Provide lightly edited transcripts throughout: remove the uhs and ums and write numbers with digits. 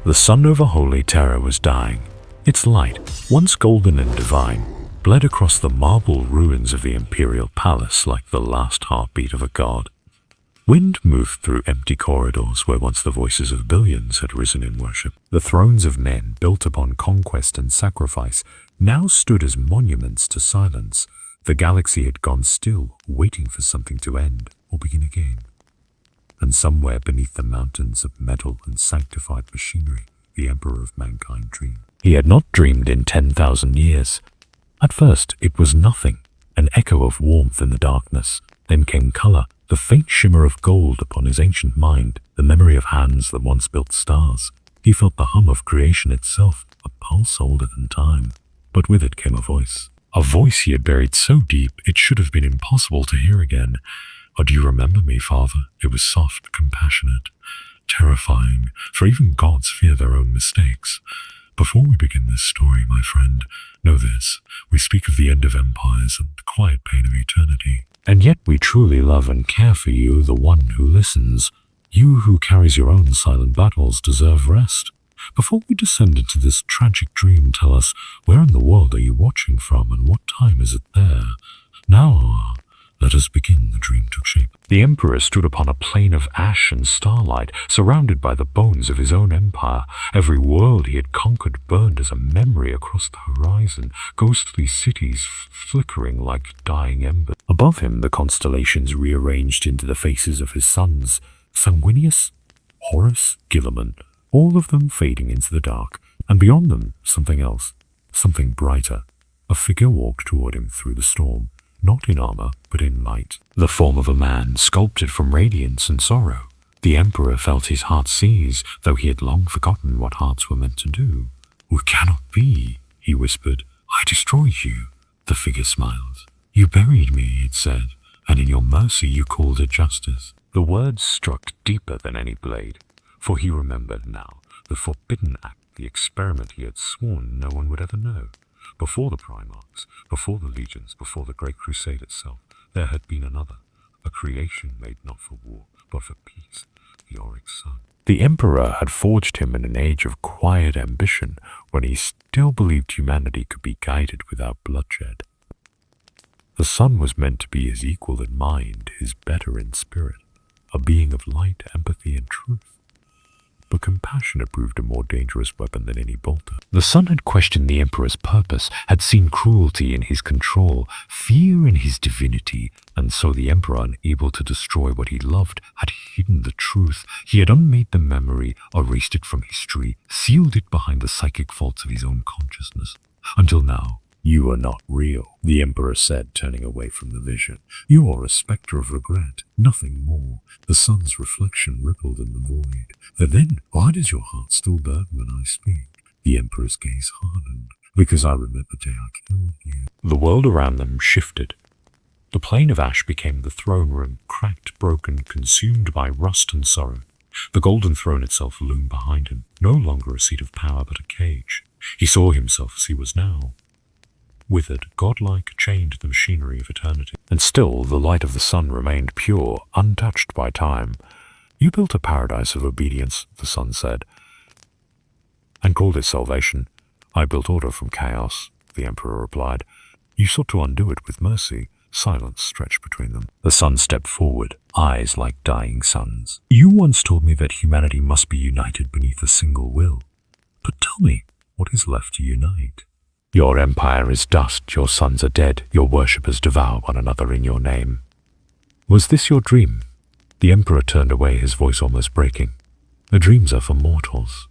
The sun over Holy Terror was dying. Its light, once golden and divine, bled across the marble ruins of the imperial palace like the last heartbeat of a god. Wind moved through empty corridors where once the voices of billions had risen in worship. The thrones of men built upon conquest and sacrifice now stood as monuments to silence. The galaxy had gone still, waiting for something to end or begin again. And somewhere beneath the mountains of metal and sanctified machinery, the Emperor of Mankind dreamed. He had not dreamed in 10,000 years. At first, it was nothing, an echo of warmth in the darkness. Then came color, the faint shimmer of gold upon his ancient mind, the memory of hands that once built stars. He felt the hum of creation itself, a pulse older than time. But with it came a voice he had buried so deep it should have been impossible to hear again. "Oh, do you remember me, Father?" It was soft, compassionate, terrifying, for even gods fear their own mistakes. "Before we begin this story, my friend, know this. We speak of the end of empires and the quiet pain of eternity. And yet we truly love and care for you, the one who listens. You who carries your own silent battles deserve rest. Before we descend into this tragic dream, tell us, where in the world are you watching from and what time is it there? Now, let us begin." The dream took shape. The Emperor stood upon a plain of ash and starlight, surrounded by the bones of his own empire. Every world he had conquered burned as a memory across the horizon, ghostly cities flickering like dying embers. Above him, the constellations rearranged into the faces of his sons, Sanguinius, Horus, Guilliman, all of them fading into the dark, and beyond them, something else, something brighter. A figure walked toward him through the storm. Not in armor, but in light. The form of a man, sculpted from radiance and sorrow. The Emperor felt his heart seize, though he had long forgotten what hearts were meant to do. "It cannot be," he whispered. "I destroyed you." The figure smiled. "You buried me," it said, "and in your mercy you called it justice." The words struck deeper than any blade, for he remembered now the forbidden act, the experiment he had sworn no one would ever know. Before the Primarchs, before the legions, before the Great Crusade itself, there had been another, a creation made not for war, but for peace, the Auric Sun. The Emperor had forged him in an age of quiet ambition, when he still believed humanity could be guided without bloodshed. The Sun was meant to be his equal in mind, his better in spirit, a being of light, empathy, and truth. But compassion had proved a more dangerous weapon than any bolter. The Sun had questioned the Emperor's purpose, had seen cruelty in his control, fear in his divinity, and so the Emperor, unable to destroy what he loved, had hidden the truth. He had unmade the memory, erased it from history, sealed it behind the psychic vaults of his own consciousness. Until now, "You are not real," the Emperor said, turning away from the vision. "You are a spectre of regret, nothing more." The sun's reflection rippled in the void. Then, why does your heart still burn when I speak? The Emperor's gaze hardened. "Because I remember the day I killed you." The world around them shifted. The plain of ash became the throne room, cracked, broken, consumed by rust and sorrow. The golden throne itself loomed behind him, no longer a seat of power but a cage. He saw himself as he was now, withered, godlike, chained to the machinery of eternity. And still the light of the sun remained pure, untouched by time. "You built a paradise of obedience," the sun said, "and called it salvation. I built order from chaos," the Emperor replied. "You sought to undo it with mercy." Silence stretched between them. The sun stepped forward, eyes like dying suns. "You once told me that humanity must be united beneath a single will. But tell me, what is left to unite? Your empire is dust, your sons are dead, your worshippers devour one another in your name. Was this your dream?" The Emperor turned away, his voice almost breaking. "The dreams are for mortals."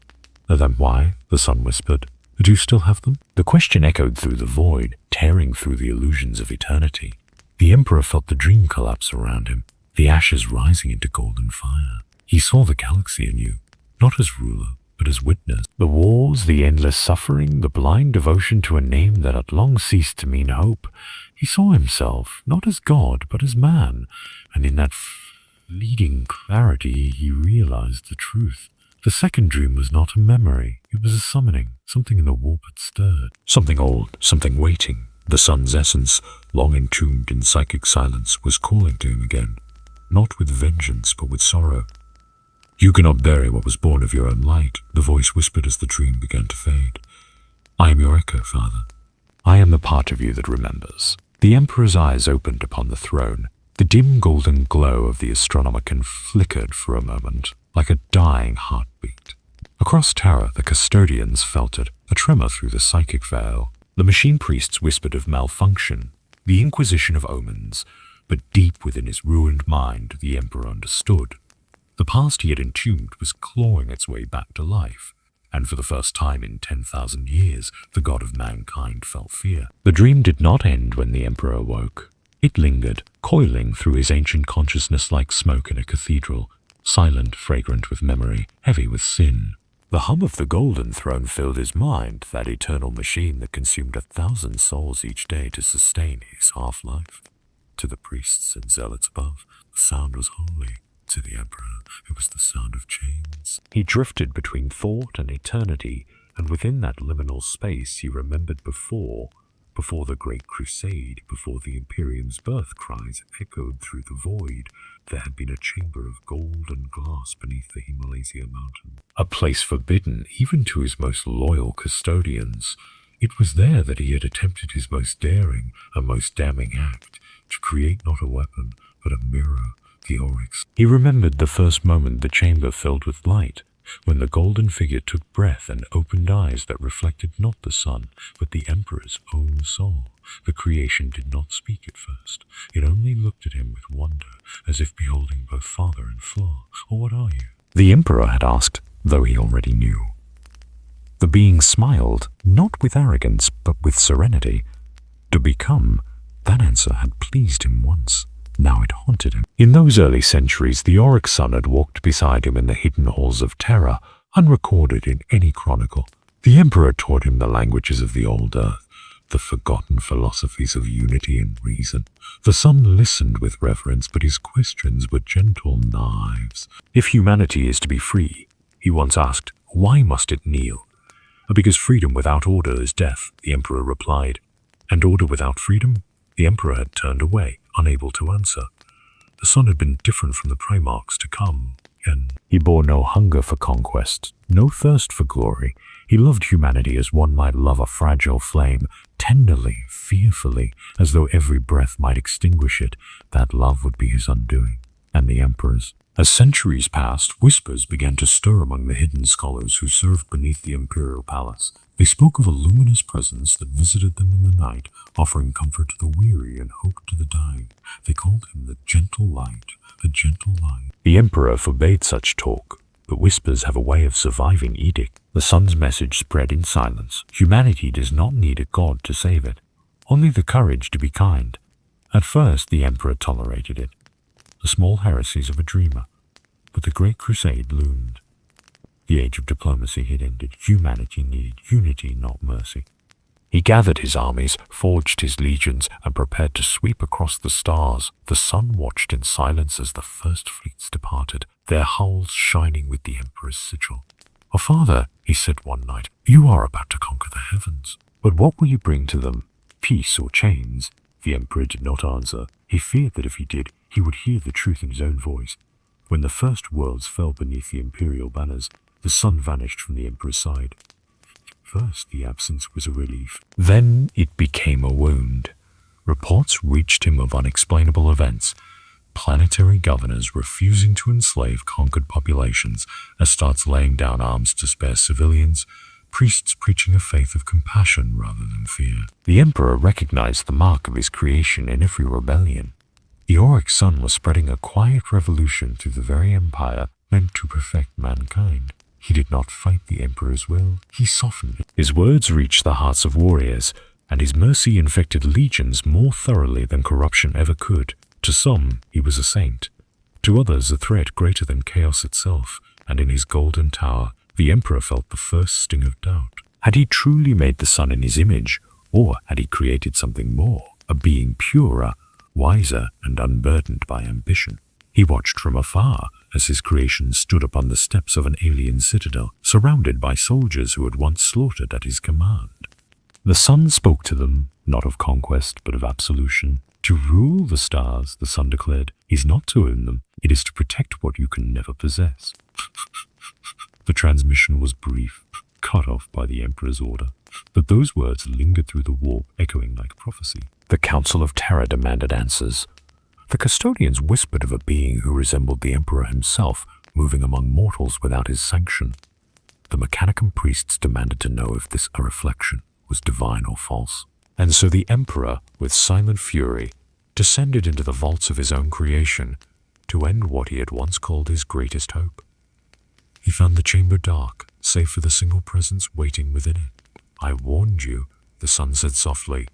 "Then why?" the sun whispered. "Do you still have them?" The question echoed through the void, tearing through the illusions of eternity. The Emperor felt the dream collapse around him, the ashes rising into golden fire. He saw the galaxy anew, not as ruler, but as witness. The wars, the endless suffering, the blind devotion to a name that had long ceased to mean hope. He saw himself, not as God, but as man, and in that fleeting clarity he realized the truth. The second dream was not a memory, it was a summoning. Something in the warp had stirred. Something old, something waiting. The sun's essence, long entombed in psychic silence, was calling to him again, not with vengeance, but with sorrow. You cannot bury what was born of your own light, the voice whispered as the dream began to fade. I am your echo, Father. I am the part of you that remembers. The Emperor's eyes opened upon the throne. The dim golden glow of the astronomican flickered for a moment, like a dying heartbeat. Across Terra, the custodians felt it, a tremor through the psychic veil. The machine priests whispered of malfunction, the inquisition of omens, but deep within his ruined mind, the Emperor understood. The past he had entombed was clawing its way back to life, and for the first time in 10,000 years, the god of mankind felt fear. The dream did not end when the Emperor awoke. It lingered, coiling through his ancient consciousness like smoke in a cathedral, silent, fragrant with memory, heavy with sin. The hum of the golden throne filled his mind, that eternal machine that consumed 1,000 souls each day to sustain his half-life. To the priests and zealots above, the sound was holy. To the Emperor, it was the sound of chains. He drifted between thought and eternity, and within that liminal space he remembered before the Great Crusade, before the Imperium's birth cries echoed through the void, there had been a chamber of gold and glass beneath the Himalaya mountain. A place forbidden even to his most loyal custodians. It was there that he had attempted his most daring and most damning act, to create not a weapon, but a mirror, the oryx. He remembered the first moment the chamber filled with light, when the golden figure took breath and opened eyes that reflected not the sun, but the Emperor's own soul. The creation did not speak at first. It only looked at him with wonder, as if beholding both father and flaw. Or what are you? The Emperor had asked, though he already knew. The being smiled, not with arrogance, but with serenity. To become, that answer had pleased him once. Now it haunted him. In those early centuries, the Auric Sun had walked beside him in the hidden halls of Terra, unrecorded in any chronicle. The Emperor taught him the languages of the old earth, the forgotten philosophies of unity and reason. The Sun listened with reverence, but his questions were gentle knives. If humanity is to be free, he once asked, why must it kneel? Because freedom without order is death, the Emperor replied. And order without freedom? The Emperor had turned away, unable to answer. The Sun had been different from the Primarchs to come, and he bore no hunger for conquest, no thirst for glory. He loved humanity as one might love a fragile flame, tenderly, fearfully, as though every breath might extinguish it. That love would be his undoing, and the Emperor's. As centuries passed, whispers began to stir among the hidden scholars who served beneath the imperial palace. They spoke of a luminous presence that visited them in the night, offering comfort to the weary and hope to the dying. They called him the gentle light, the gentle light. The Emperor forbade such talk, but whispers have a way of surviving edict. The Sun's message spread in silence. Humanity does not need a god to save it, only the courage to be kind. At first, the Emperor tolerated it, the small heresies of a dreamer, but the Great Crusade loomed. The age of diplomacy had ended. Humanity needed unity, not mercy. He gathered his armies, forged his legions, and prepared to sweep across the stars. The Sun watched in silence as the first fleets departed, their hulls shining with the Emperor's sigil. "Oh, Father," he said one night, "you are about to conquer the heavens. But what will you bring to them? Peace or chains?" The Emperor did not answer. He feared that if he did, he would hear the truth in his own voice. When the first worlds fell beneath the imperial banners, the Sun vanished from the Emperor's side. First, the absence was a relief. Then it became a wound. Reports reached him of unexplainable events. Planetary governors refusing to enslave conquered populations, Astartes laying down arms to spare civilians, priests preaching a faith of compassion rather than fear. The Emperor recognized the mark of his creation in every rebellion. The Auric Sun was spreading a quiet revolution through the very empire meant to perfect mankind. He did not fight the Emperor's will, he softened it. His words reached the hearts of warriors, and his mercy infected legions more thoroughly than corruption ever could. To some, he was a saint. To others, a threat greater than chaos itself, and in his golden tower, the Emperor felt the first sting of doubt. Had he truly made the Sun in his image, or had he created something more, a being purer, wiser, and unburdened by ambition? He watched from afar as his creation stood upon the steps of an alien citadel, surrounded by soldiers who had once slaughtered at his command. The Sun spoke to them, not of conquest, but of absolution. To rule the stars, the Sun declared, is not to own them, it is to protect what you can never possess. The transmission was brief, cut off by the Emperor's order, but those words lingered through the warp, echoing like prophecy. The Council of Terror demanded answers. The custodians whispered of a being who resembled the Emperor himself, moving among mortals without his sanction. The Mechanicum priests demanded to know if this a reflection was divine or false. And so the Emperor, with silent fury, descended into the vaults of his own creation to end what he had once called his greatest hope. He found the chamber dark, save for the single presence waiting within it. I warned you, the sun said softly.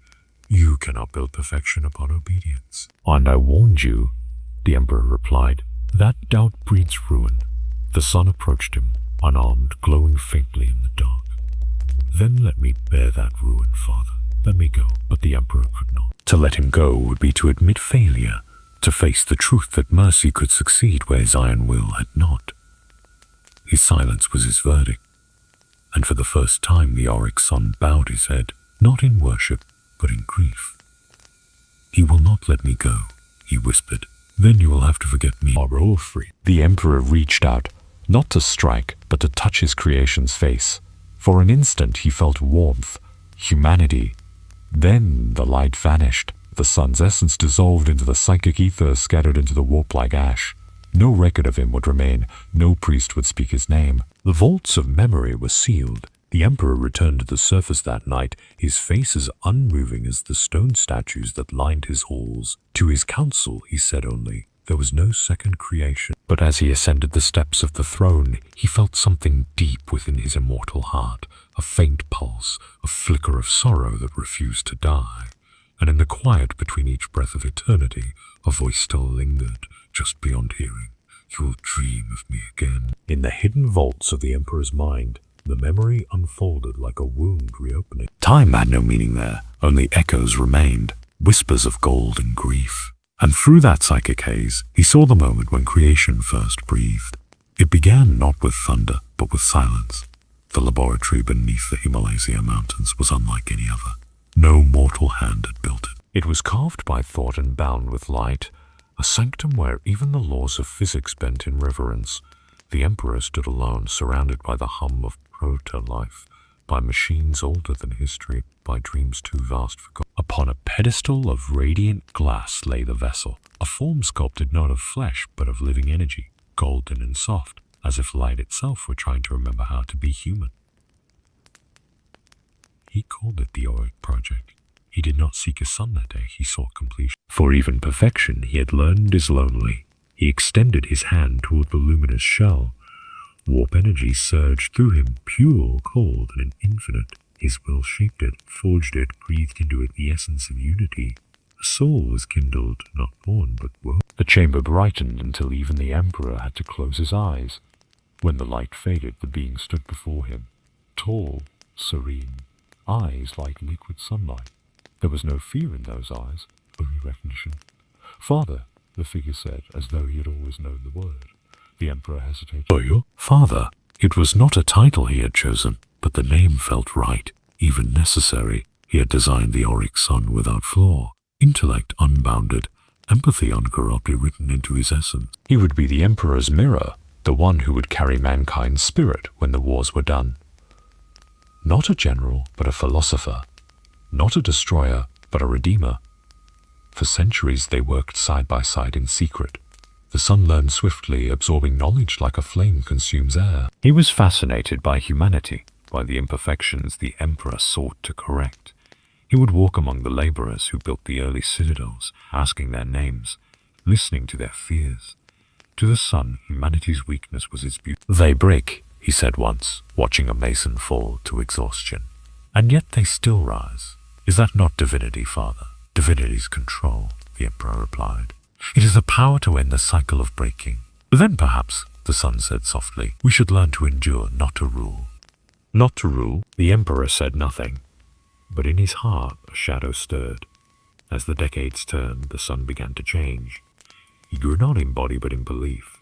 You cannot build perfection upon obedience. And I warned you, the Emperor replied. That doubt breeds ruin. The sun approached him, unarmed, glowing faintly in the dark. Then let me bear that ruin, father. Let me go. But the Emperor could not. To let him go would be to admit failure, to face the truth that mercy could succeed where his iron will had not. His silence was his verdict, and for the first time the Auric sun bowed his head, not in worship, but in grief. He will not let me go, he whispered. Then you will have to forget me. Are all free. The Emperor reached out, not to strike, but to touch his creation's face. For an instant he felt warmth, humanity. Then the light vanished. The sun's essence dissolved into the psychic ether scattered into the warp like ash. No record of him would remain. No priest would speak his name. The vaults of memory were sealed. The Emperor returned to the surface that night, his face as unmoving as the stone statues that lined his halls. To his council he said only, there was no second creation. But as he ascended the steps of the throne, he felt something deep within his immortal heart, a faint pulse, a flicker of sorrow that refused to die. And in the quiet between each breath of eternity, a voice still lingered, just beyond hearing. You will dream of me again. In the hidden vaults of the Emperor's mind, the memory unfolded like a wound reopening. Time had no meaning there, only echoes remained, whispers of gold and grief. And through that psychic haze, he saw the moment when creation first breathed. It began not with thunder, but with silence. The laboratory beneath the Himalaya mountains was unlike any other. No mortal hand had built it. It was carved by thought and bound with light, a sanctum where even the laws of physics bent in reverence. The Emperor stood alone, surrounded by the hum of proto-life, by machines older than history, by dreams too vast for God. Upon a pedestal of radiant glass lay the vessel, a form sculpted not of flesh, but of living energy, golden and soft, as if light itself were trying to remember how to be human. He called it the Auric Project. He did not seek a sun that day, he sought completion. For even perfection, he had learned, is lonely. He extended his hand toward the luminous shell. Warp energy surged through him, pure, cold, and infinite. His will shaped it, forged it, breathed into it the essence of unity. A soul was kindled, not born, but woven. The chamber brightened until even the Emperor had to close his eyes. When the light faded, the being stood before him, tall, serene, eyes like liquid sunlight. There was no fear in those eyes, only recognition. Father, the figure said, as though he had always known the word. The Emperor hesitated. Oyo? Father. It was not a title he had chosen, but the name felt right, even necessary. He had designed the Auric sun without flaw, intellect unbounded, empathy uncorruptly written into his essence. He would be the Emperor's mirror, the one who would carry mankind's spirit when the wars were done. Not a general, but a philosopher. Not a destroyer, but a redeemer. For centuries they worked side by side in secret. The sun learned swiftly, absorbing knowledge like a flame consumes air. He was fascinated by humanity, by the imperfections the Emperor sought to correct. He would walk among the laborers who built the early citadels, asking their names, listening to their fears. To the sun, humanity's weakness was its beauty. They break, he said once, watching a mason fall to exhaustion. And yet they still rise. Is that not divinity, Father? Divinity's control, the Emperor replied. It is the power to end the cycle of breaking. Then perhaps, the sun said softly, we should learn to endure, not to rule. Not to rule? The Emperor said nothing. But in his heart, a shadow stirred. As the decades turned, the sun began to change. He grew not in body, but in belief.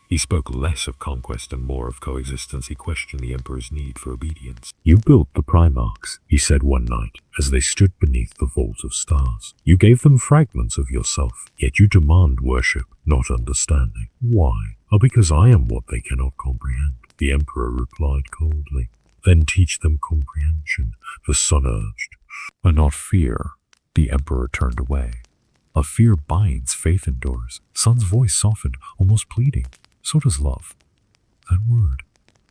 He spoke less of conquest and more of coexistence. He questioned the Emperor's need for obedience. You built the Primarchs, he said one night, as they stood beneath the vault of stars. You gave them fragments of yourself, yet you demand worship, not understanding. Why? Because I am what they cannot comprehend, the emperor replied coldly. Then teach them comprehension, the sun urged. Not fear. The emperor turned away. A fear binds, faith endures. Sun's voice softened, almost pleading. So does love. That word.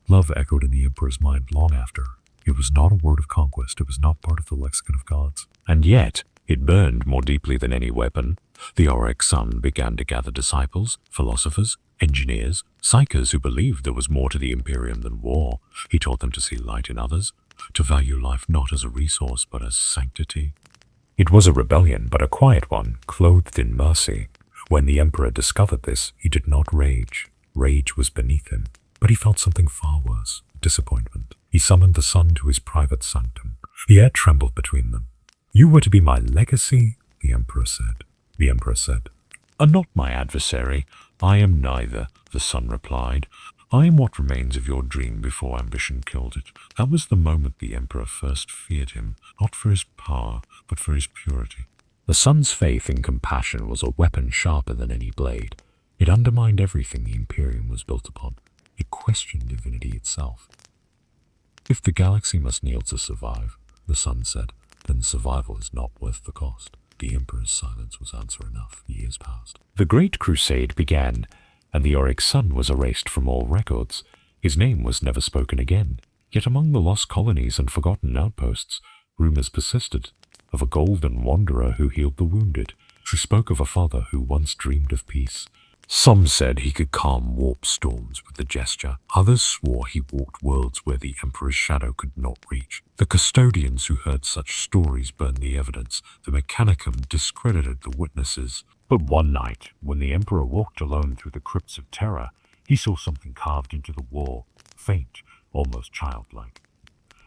Love echoed in the emperor's mind long after. It was not a word of conquest. It was not part of the lexicon of gods. And yet, it burned more deeply than any weapon. The auric sun began to gather disciples, philosophers, engineers, psychers who believed there was more to the Imperium than war. He taught them to see light in others, to value life not as a resource but as sanctity. It was a rebellion, but a quiet one, clothed in mercy. When the emperor discovered this, he did not rage. Rage was beneath him, but he felt something far worse, disappointment. He summoned the sun to his private sanctum. The air trembled between them. You were to be my legacy, the emperor said. The emperor said, Not my adversary. I am neither, the sun replied. I am what remains of your dream before ambition killed it. That was the moment the emperor first feared him, not for his power, but for his purity. The sun's faith in compassion was a weapon sharper than any blade. It undermined everything the Imperium was built upon. It questioned divinity itself. If the galaxy must kneel to survive, the sun said, then survival is not worth the cost. The emperor's silence was answer enough. Years passed. The Great Crusade began, and the auric sun was erased from all records. His name was never spoken again. Yet among the lost colonies and forgotten outposts, rumors persisted of a golden wanderer who healed the wounded, who spoke of a father who once dreamed of peace. Some said he could calm warp storms with a gesture. Others swore he walked worlds where the emperor's shadow could not reach. The custodians who heard such stories burned the evidence. The Mechanicum discredited the witnesses. But one night, when the emperor walked alone through the crypts of Terra, he saw something carved into the wall, faint, almost childlike.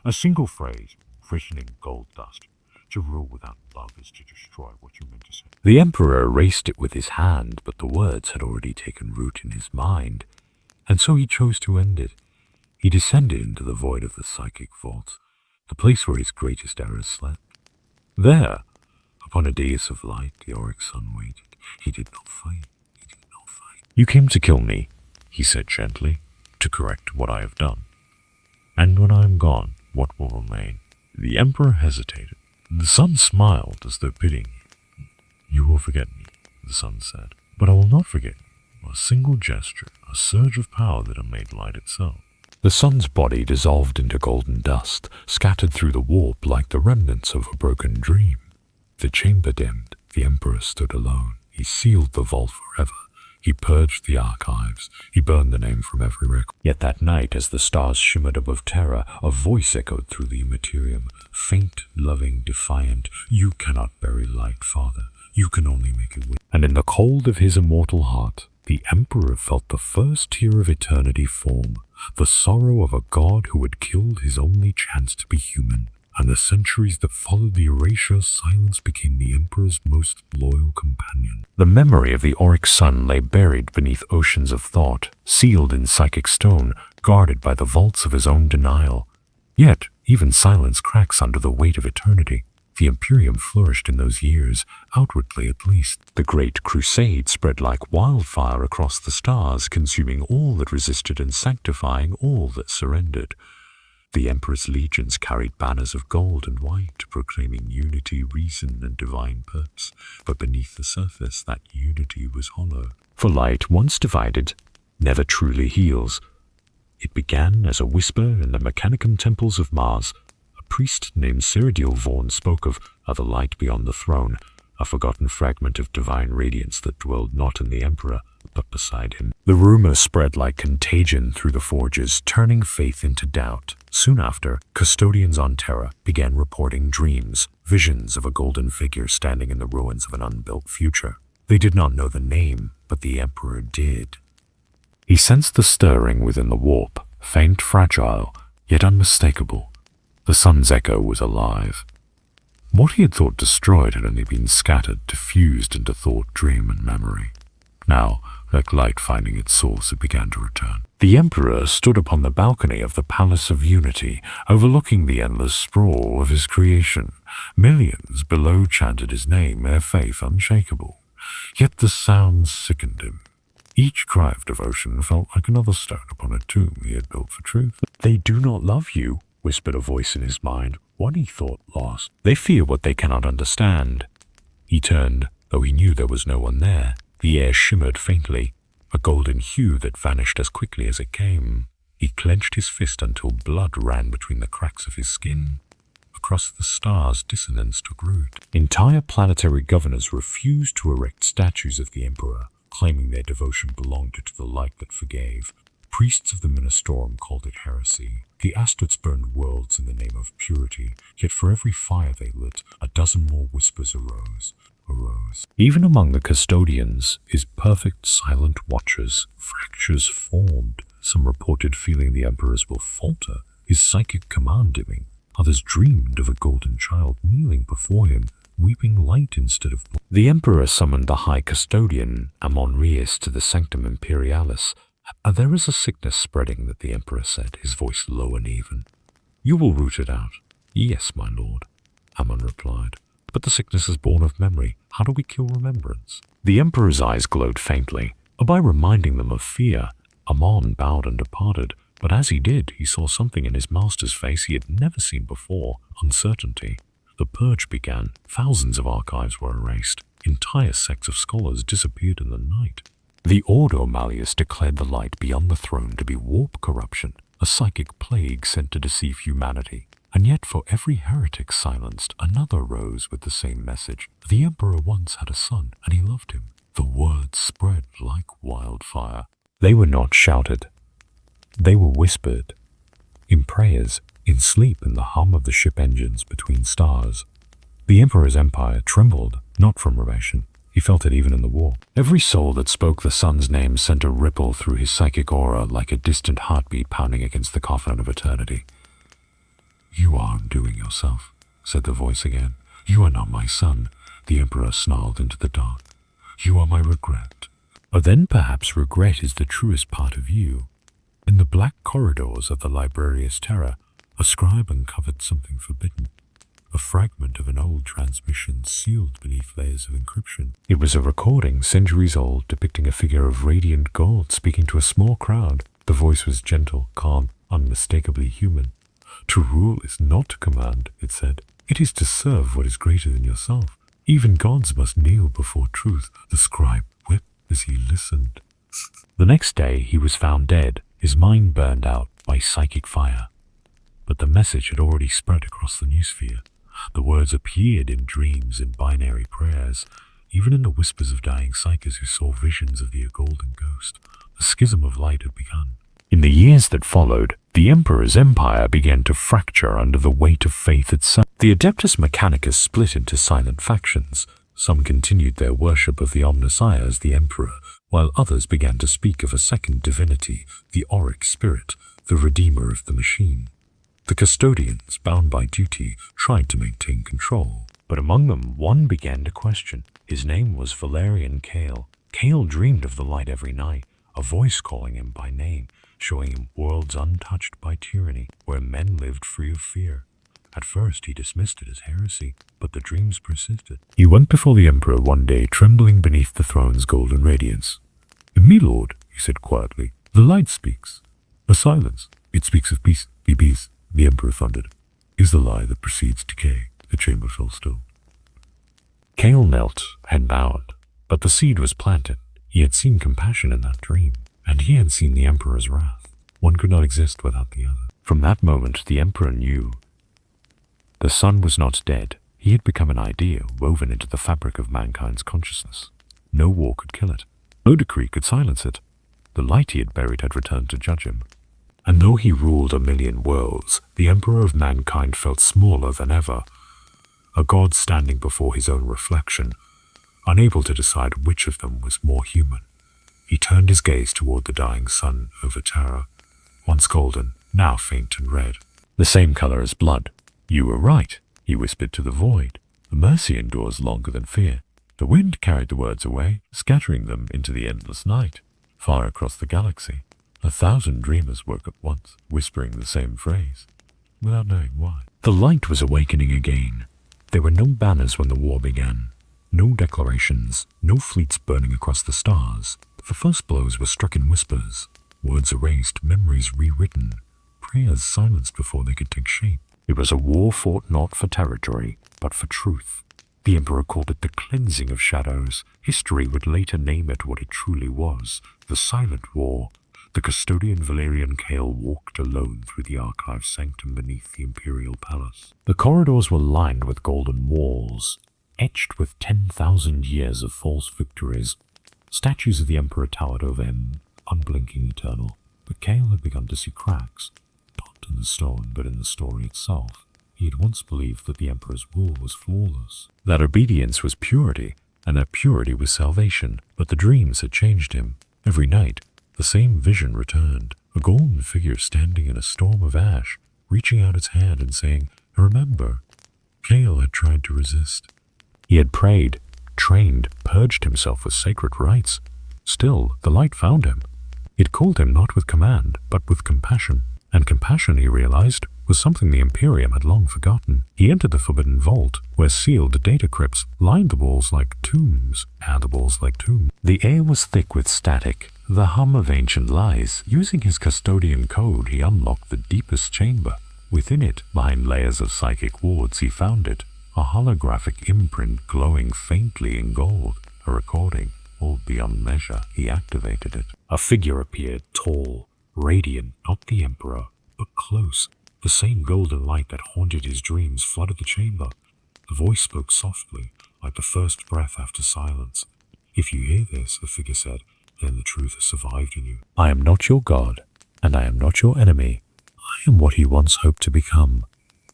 A single phrase, frightening gold dust. To rule without love is to destroy what you meant to say. The emperor erased it with his hand, but the words had already taken root in his mind, and so he chose to end it. He descended into the void of the psychic vault, the place where his greatest errors slept. There, upon a dais of light, the auric sun waited. He did not fight. He did not fight. You came to kill me, he said gently, to correct what I have done. And when I am gone, what will remain? The emperor hesitated. The sun smiled as though pitying him. You will forget me, the sun said, but I will not forget you. A single gesture, a surge of power that made light itself. The sun's body dissolved into golden dust, scattered through the warp like the remnants of a broken dream. The chamber dimmed. The emperor stood alone. He sealed the vault forever. He purged the archives. He burned the name from every record. Yet that night, as the stars shimmered above Terra, a voice echoed through the Immaterium, faint, loving, defiant. You cannot bury light, Father. You can only make it win. And in the cold of his immortal heart, the emperor felt the first tear of eternity form, the sorrow of a god who had killed his only chance to be human. And the centuries that followed the erasure, silence became the emperor's most loyal companion. The memory of the auric sun lay buried beneath oceans of thought, sealed in psychic stone, guarded by the vaults of his own denial. Yet, even silence cracks under the weight of eternity. The Imperium flourished in those years, outwardly at least. The Great Crusade spread like wildfire across the stars, consuming all that resisted and sanctifying all that surrendered. The emperor's legions carried banners of gold and white, proclaiming unity, reason, and divine purpose. But beneath the surface, that unity was hollow. For light, once divided, never truly heals. It began as a whisper in the Mechanicum temples of Mars. A priest named Cyrodiil Vorn spoke of other light beyond the throne, a forgotten fragment of divine radiance that dwelled not in the emperor, but beside him. The rumor spread like contagion through the forges, turning faith into doubt. Soon after, custodians on Terra began reporting dreams, visions of a golden figure standing in the ruins of an unbuilt future. They did not know the name, but the emperor did. He sensed the stirring within the warp, faint, fragile, yet unmistakable. The sun's echo was alive. What he had thought destroyed had only been scattered, diffused into thought, dream, and memory. Now, like light finding its source, it began to return. The emperor stood upon the balcony of the Palace of Unity, overlooking the endless sprawl of his creation. Millions below chanted his name, their faith unshakable. Yet the sound sickened him. Each cry of devotion felt like another stone upon a tomb he had built for truth. "They do not love you," whispered a voice in his mind, one he thought lost. "They fear what they cannot understand." He turned, though he knew there was no one there. The air shimmered faintly, a golden hue that vanished as quickly as it came. He clenched his fist until blood ran between the cracks of his skin. Across the stars, dissonance took root. Entire planetary governors refused to erect statues of the Emperor, claiming their devotion belonged to the light that forgave. Priests of the Ministorum called it heresy. The asteroids burned worlds in the name of purity, yet for every fire they lit, a dozen more whispers arose. Even among the custodians, his perfect silent watchers, fractures formed. Some reported feeling the Emperor's will falter, his psychic command dimming. Others dreamed of a golden child kneeling before him, weeping light instead of blood. The Emperor summoned the High Custodian, Amon to the Sanctum Imperialis. "There is a sickness spreading," that the Emperor said, his voice low and even. "You will root it out." "Yes, my lord," Amon replied. "But the sickness is born of memory. How do we kill remembrance?" The Emperor's eyes glowed faintly. By reminding them of fear, Amon bowed and departed. But as he did, he saw something in his master's face he had never seen before: uncertainty. The purge began. Thousands of archives were erased. Entire sects of scholars disappeared in the night. The Ordo Malleus declared the light beyond the throne to be warp corruption, a psychic plague sent to deceive humanity. And yet for every heretic silenced, another rose with the same message. The Emperor once had a son, and he loved him. The words spread like wildfire. They were not shouted. They were whispered. In prayers, in sleep, in the hum of the ship engines between stars. The Emperor's empire trembled, not from revelation. He felt it even in the war. Every soul that spoke the sun's name sent a ripple through his psychic aura like a distant heartbeat pounding against the coffin of eternity. "You are undoing yourself," said the voice again. "You are not my son," the Emperor snarled into the dark. "You are my regret." Or then perhaps regret is the truest part of you. In the black corridors of the Librarius Terra, a scribe uncovered something forbidden. A fragment of an old transmission sealed beneath layers of encryption. It was a recording, centuries old, depicting a figure of radiant gold speaking to a small crowd. The voice was gentle, calm, unmistakably human. "To rule is not to command," it said. "It is to serve what is greater than yourself. Even gods must kneel before truth." The scribe wept as he listened. The next day he was found dead, his mind burned out by psychic fire. But the message had already spread across the noosphere. The words appeared in dreams, in binary prayers, even in the whispers of dying psychics who saw visions of the golden ghost. The schism of light had begun. In the years that followed, the Emperor's empire began to fracture under the weight of faith itself. The Adeptus Mechanicus split into silent factions. Some continued their worship of the Omnissiah as the Emperor, while others began to speak of a second divinity, the Auric Spirit, the Redeemer of the Machine. The custodians, bound by duty, tried to maintain control. But among them, one began to question. His name was Valerian Kale. Kale dreamed of the light every night, a voice calling him by name, showing him worlds untouched by tyranny, where men lived free of fear. At first he dismissed it as heresy, but the dreams persisted. He went before the Emperor one day, trembling beneath the throne's golden radiance. "My lord," he said quietly, "the light speaks. A silence. It speaks of peace. Be peace." The Emperor thundered. "Is the lie that precedes decay." The chamber fell still. Kale knelt and bowed, but the seed was planted. He had seen compassion in that dream, and he had seen the Emperor's wrath. One could not exist without the other. From that moment, the Emperor knew. The sun was not dead. He had become an idea woven into the fabric of mankind's consciousness. No war could kill it. No decree could silence it. The light he had buried had returned to judge him. And though he ruled a million worlds, the Emperor of mankind felt smaller than ever. A god standing before his own reflection, unable to decide which of them was more human. He turned his gaze toward the dying sun over Terra, once golden, now faint and red. "The same color as blood. You were right," he whispered to the void. "The mercy endures longer than fear." The wind carried the words away, scattering them into the endless night, far across the galaxy. 1,000 dreamers woke at once, whispering the same phrase, without knowing why. The light was awakening again. There were no banners when the war began, no declarations, no fleets burning across the stars. The first blows were struck in whispers, words erased, memories rewritten, prayers silenced before they could take shape. It was a war fought not for territory, but for truth. The Emperor called it the cleansing of shadows. History would later name it what it truly was, the Silent War. The custodian Valerian Kale walked alone through the archive sanctum beneath the imperial palace. The corridors were lined with golden walls, etched with 10,000 years of false victories. Statues of the Emperor towered over him, unblinking eternal. But Kale had begun to see cracks, not in the stone, but in the story itself. He had once believed that the Emperor's rule was flawless, that obedience was purity, and that purity was salvation. But the dreams had changed him. Every night, the same vision returned, a golden figure standing in a storm of ash, reaching out its hand and saying, "Remember." Kale had tried to resist. He had prayed, trained, purged himself with sacred rites. Still, the light found him. It called him not with command, but with compassion. And compassion, he realized, was something the Imperium had long forgotten. He entered the forbidden vault, where sealed data crypts lined the walls like tombs, and the walls like tombs. The air was thick with static, the hum of ancient lies. Using his custodian code, he unlocked the deepest chamber. Within it, behind layers of psychic wards, he found it, a holographic imprint glowing faintly in gold, a recording. All beyond measure, he activated it. A figure appeared, tall, radiant, not the Emperor, but close. The same golden light that haunted his dreams flooded the chamber. The voice spoke softly, like the first breath after silence. "If you hear this," the figure said, "then the truth has survived in you. I am not your god, and I am not your enemy. I am what you once hoped to become.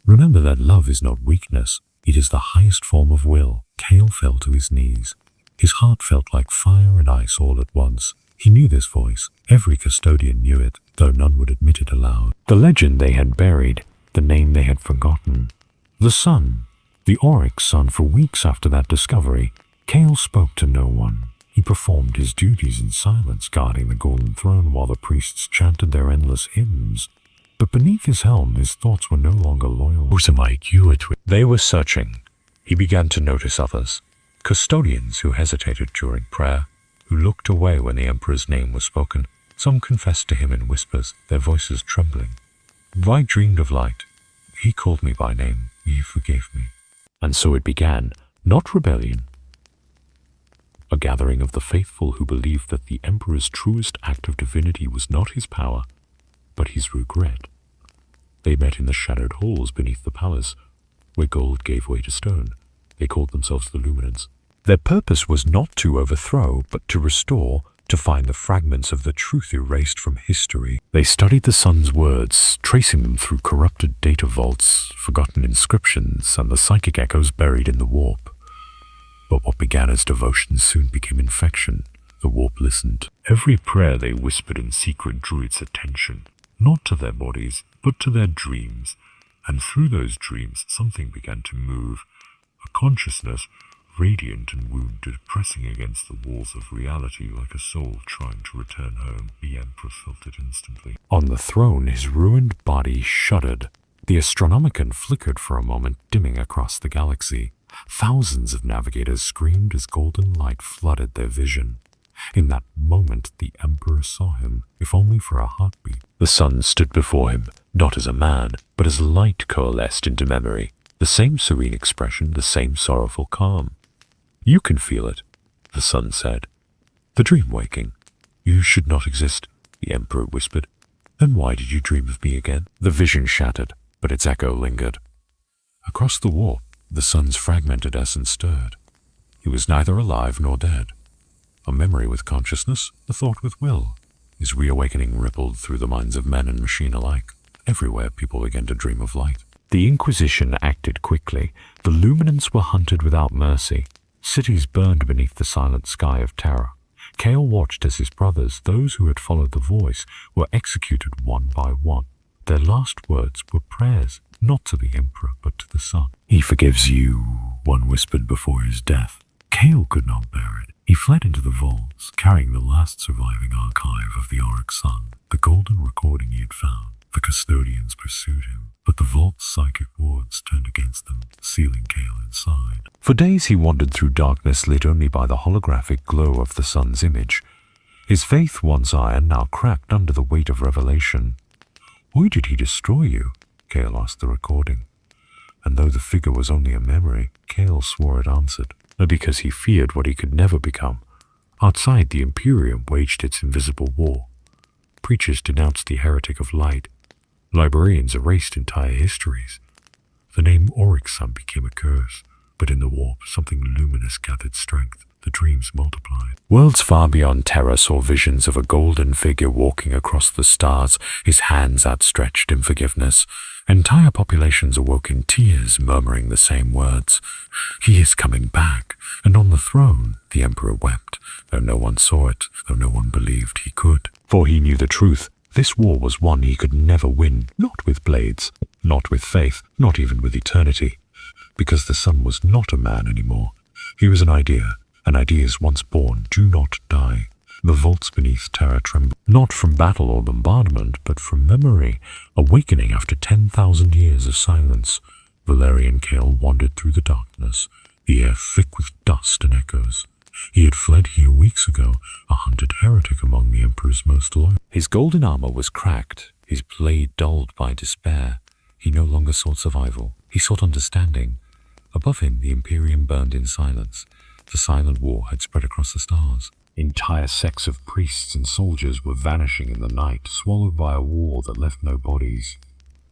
Remember that love is not weakness. It is the highest form of will." Kale fell to his knees. His heart felt like fire and ice all at once. He knew this voice. Every custodian knew it, though none would admit it aloud. The legend they had buried, the name they had forgotten. The sun, the Oryx sun. For weeks after that discovery, Kale spoke to no one. He performed his duties in silence, guarding the golden throne while the priests chanted their endless hymns. But beneath his helm, his thoughts were no longer loyal. They were searching. He began to notice others. Custodians who hesitated during prayer, who looked away when the Emperor's name was spoken. Some confessed to him in whispers, their voices trembling. "I dreamed of light. He called me by name. He forgave me." And so it began, not rebellion. A gathering of the faithful who believed that the Emperor's truest act of divinity was not his power, but his regret. They met in the shadowed halls beneath the palace, where gold gave way to stone. They called themselves the Luminants. Their purpose was not to overthrow, but to restore, to find the fragments of the truth erased from history. They studied the sun's words, tracing them through corrupted data vaults, forgotten inscriptions, and the psychic echoes buried in the warp. But what began as devotion soon became infection. The warp listened. Every prayer they whispered in secret drew its attention, not to their bodies, but to their dreams. And through those dreams, something began to move, a consciousness, radiant and wounded, pressing against the walls of reality like a soul trying to return home. The Emperor felt it instantly. On the throne, his ruined body shuddered. The Astronomicon flickered for a moment, dimming across the galaxy. Thousands of navigators screamed as golden light flooded their vision. In that moment, the Emperor saw him, if only for a heartbeat. The sun stood before him, not as a man, but as light coalesced into memory. The same serene expression, the same sorrowful calm. "You can feel it," the sun said. "The dream waking. You should not exist," the Emperor whispered. "Then why did you dream of me again?" The vision shattered, but its echo lingered. Across the warp, the sun's fragmented essence stirred. He was neither alive nor dead. A memory with consciousness, a thought with will. His reawakening rippled through the minds of men and machine alike. Everywhere people began to dream of light. The Inquisition acted quickly. The Luminants were hunted without mercy. Cities burned beneath the silent sky of terror. Kale watched as his brothers, those who had followed the voice, were executed one by one. Their last words were prayers, not to the Emperor, but to the sun. "He forgives you," one whispered before his death. Kale could not bear it. He fled into the vaults, carrying the last surviving archive of the Oryx sun, the golden recording he had found. The custodians pursued him, but the vault's psychic wards turned against them, sealing Kale inside. For days he wandered through darkness lit only by the holographic glow of the sun's image. His faith, once iron, now cracked under the weight of revelation. "Why did he destroy you?" Cale asked the recording. And though the figure was only a memory, Cale swore it answered. Because he feared what he could never become. Outside, the Imperium waged its invisible war. Preachers denounced the heretic of light. Librarians erased entire histories. The name Oryxon became a curse, but in the warp, something luminous gathered strength. The dreams multiplied. Worlds far beyond terror saw visions of a golden figure walking across the stars, his hands outstretched in forgiveness. Entire populations awoke in tears, murmuring the same words. "He is coming back." And on the throne, the Emperor wept, though no one saw it, though no one believed he could. For he knew the truth. This war was one he could never win, not with blades, not with faith, not even with eternity. Because the sun was not a man anymore. He was an idea. And ideas once born do not die. The vaults beneath Terra trembled, not from battle or bombardment, but from memory, awakening after 10,000 years of silence. Valerian Cale wandered through the darkness, the air thick with dust and echoes. He had fled here weeks ago, a hunted heretic among the Emperor's most loyal. His golden armor was cracked, his blade dulled by despair. He no longer sought survival, he sought understanding. Above him, the Imperium burned in silence. The silent war had spread across the stars. Entire sects of priests and soldiers were vanishing in the night, swallowed by a war that left no bodies.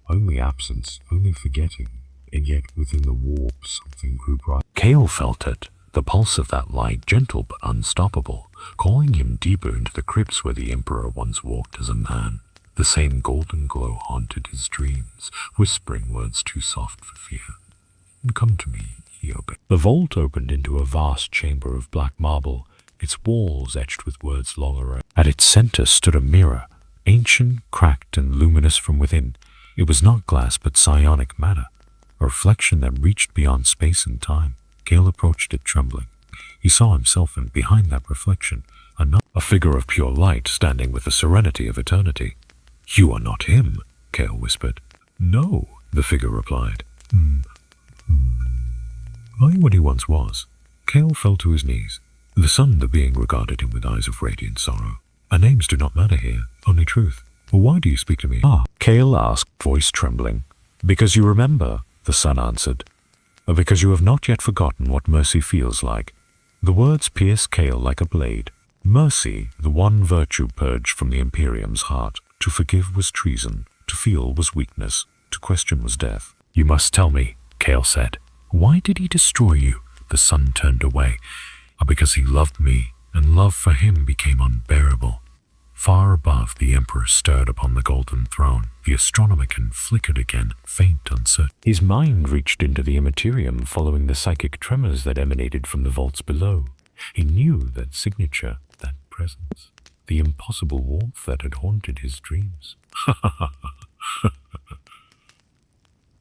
Only absence, only forgetting. And yet within the warp something grew bright. Cale felt it, the pulse of that light, gentle but unstoppable, calling him deeper into the crypts where the Emperor once walked as a man. The same golden glow haunted his dreams, whispering words too soft for fear. "Come to me," he obeyed. The vault opened into a vast chamber of black marble, its walls etched with words long arrayed. At its center stood a mirror, ancient, cracked, and luminous from within. It was not glass, but psionic matter, a reflection that reached beyond space and time. Cale approached it trembling. He saw himself, and behind that reflection, a figure of pure light standing with the serenity of eternity. "You are not him," Cale whispered. "No," the figure replied. I am what he once was. Cale fell to his knees. The sun, the being, regarded him with eyes of radiant sorrow. "Our names do not matter here, only truth. Well, why do you speak to me?" Cale asked, voice trembling. "Because you remember," the sun answered. "Because you have not yet forgotten what mercy feels like." The words pierced Cale like a blade. Mercy, the one virtue purged from the Imperium's heart. To forgive was treason, to feel was weakness, to question was death. "You must tell me," Cale said. "Why did he destroy you?" The sun turned away. "Because he loved me, and love for him became unbearable." Far above, the Emperor stirred upon the golden throne. The astronomican flickered again, faint, uncertain. His mind reached into the immaterium, following the psychic tremors that emanated from the vaults below. He knew that signature, that presence, the impossible warmth that had haunted his dreams.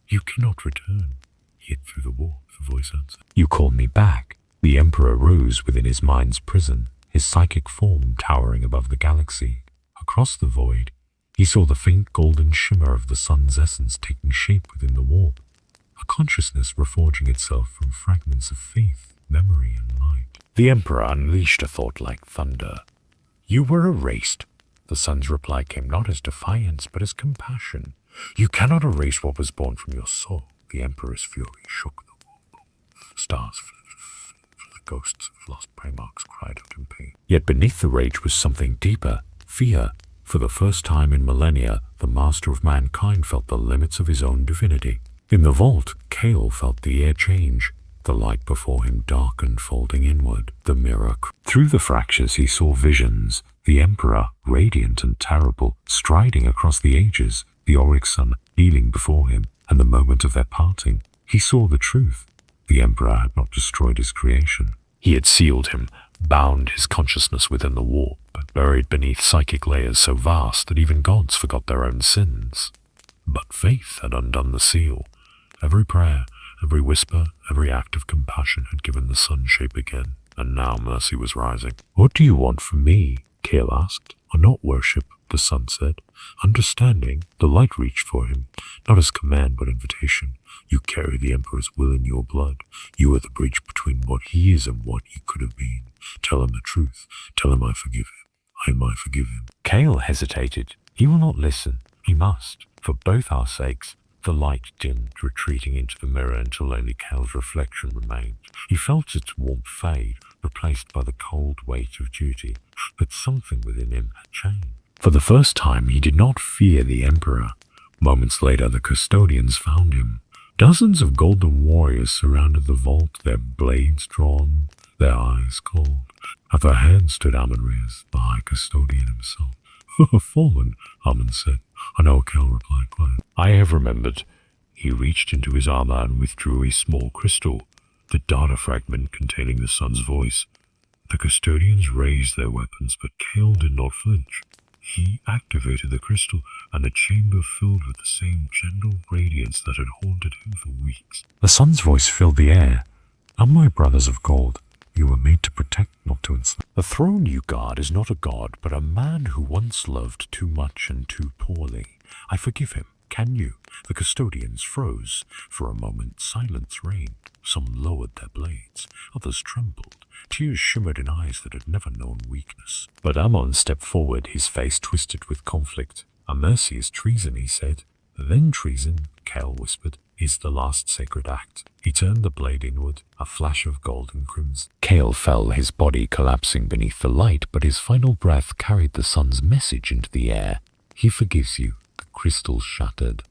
"You cannot return." Yet through the warp, the voice answered. "You call me back." The Emperor rose within his mind's prison, his psychic form towering above the galaxy. Across the void, he saw the faint golden shimmer of the sun's essence taking shape within the warp, a consciousness reforging itself from fragments of faith, memory, and light. The Emperor unleashed a thought like thunder. "You were erased." The sun's reply came not as defiance, but as compassion. "You cannot erase what was born from your soul." The Emperor's fury shook the world. Stars fled. The ghosts of lost Primarchs cried out in pain. Yet beneath the rage was something deeper, fear. For the first time in millennia, the master of mankind felt the limits of his own divinity. In the vault, Cale felt the air change. The light before him darkened, folding inward. The mirror. Through the fractures he saw visions. The Emperor, radiant and terrible, striding across the ages. The Oryxon kneeling before him. And the moment of their parting, he saw the truth. The Emperor had not destroyed his creation. He had sealed him, bound his consciousness within the warp, but buried beneath psychic layers so vast that even gods forgot their own sins. But faith had undone the seal. Every prayer, every whisper, every act of compassion had given the sun shape again, and now mercy was rising. "What do you want from me?" Cale asked. "Not worship," the sun said. "Understanding." The light reached for him, not as command but invitation. "You carry the Emperor's will in your blood. You are the bridge between what he is and what he could have been. Tell him the truth. Tell him I forgive him. I might forgive him. Cale hesitated. He will not listen. He must, for both our sakes. The light dimmed, retreating into the mirror until only Cale's reflection remained. He felt its warmth fade, replaced by the cold weight of duty, but something within him had changed. For the first time, he did not fear the Emperor. Moments later, the custodians found him. Dozens of golden warriors surrounded the vault, their blades drawn, their eyes cold. At their head stood Amidst, the High Custodian himself. Fallen, Amon said. I know, Cale replied quietly. I have remembered. He reached into his armor and withdrew a small crystal, the data fragment containing the sun's voice. The custodians raised their weapons, but Cale did not flinch. He activated the crystal, and the chamber filled with the same gentle radiance that had haunted him for weeks. The sun's voice filled the air. My brothers of gold, you were made to protect, not to enslave. The throne you guard is not a god, but a man who once loved too much and too poorly. I forgive him. Can you? The custodians froze. For a moment, silence reigned. Some lowered their blades. Others trembled. Tears shimmered in eyes that had never known weakness. But Amon stepped forward, his face twisted with conflict. A mercy is treason, he said. Then treason, Cale whispered, is the last sacred act. He turned the blade inward, a flash of gold and crimson. Cale fell, his body collapsing beneath the light, but his final breath carried the sun's message into the air. He forgives you. The crystal shattered.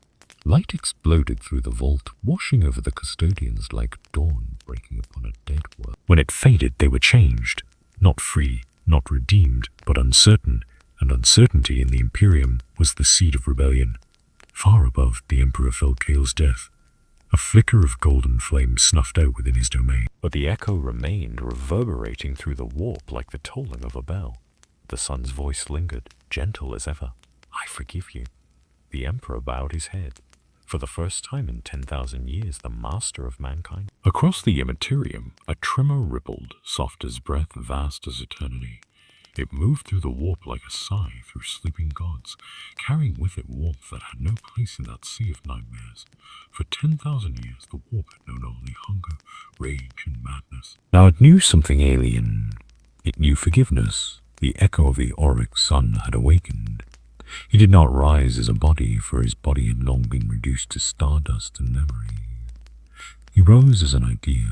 Light exploded through the vault, washing over the custodians like dawn breaking upon a dead world. When it faded, they were changed. Not free, not redeemed, but uncertain, and uncertainty in the Imperium was the seed of rebellion. Far above, the Emperor felt Cale's death. A flicker of golden flame snuffed out within his domain. But the echo remained, reverberating through the warp like the tolling of a bell. The sun's voice lingered, gentle as ever. I forgive you. The Emperor bowed his head. For the first time in 10,000 years, the master of mankind. Across the Immaterium, a tremor rippled, soft as breath, vast as eternity. It moved through the warp like a sigh through sleeping gods, carrying with it warmth that had no place in that sea of nightmares. For 10,000 years, the warp had known only hunger, rage, and madness. Now it knew something alien. It knew forgiveness. The echo of the auric sun had awakened. He did not rise as a body, for his body had long been reduced to stardust and memory. He rose as an idea,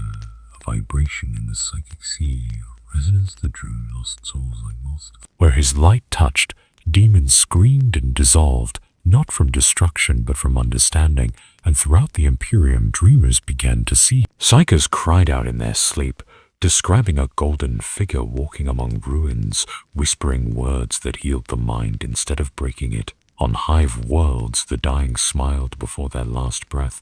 a vibration in the psychic sea, a resonance that drew lost souls like most. Where his light touched, demons screamed and dissolved, not from destruction but from understanding, and throughout the Imperium dreamers began to see. Psychers cried out in their sleep, describing a golden figure walking among ruins, whispering words that healed the mind instead of breaking it. On hive worlds, the dying smiled before their last breath,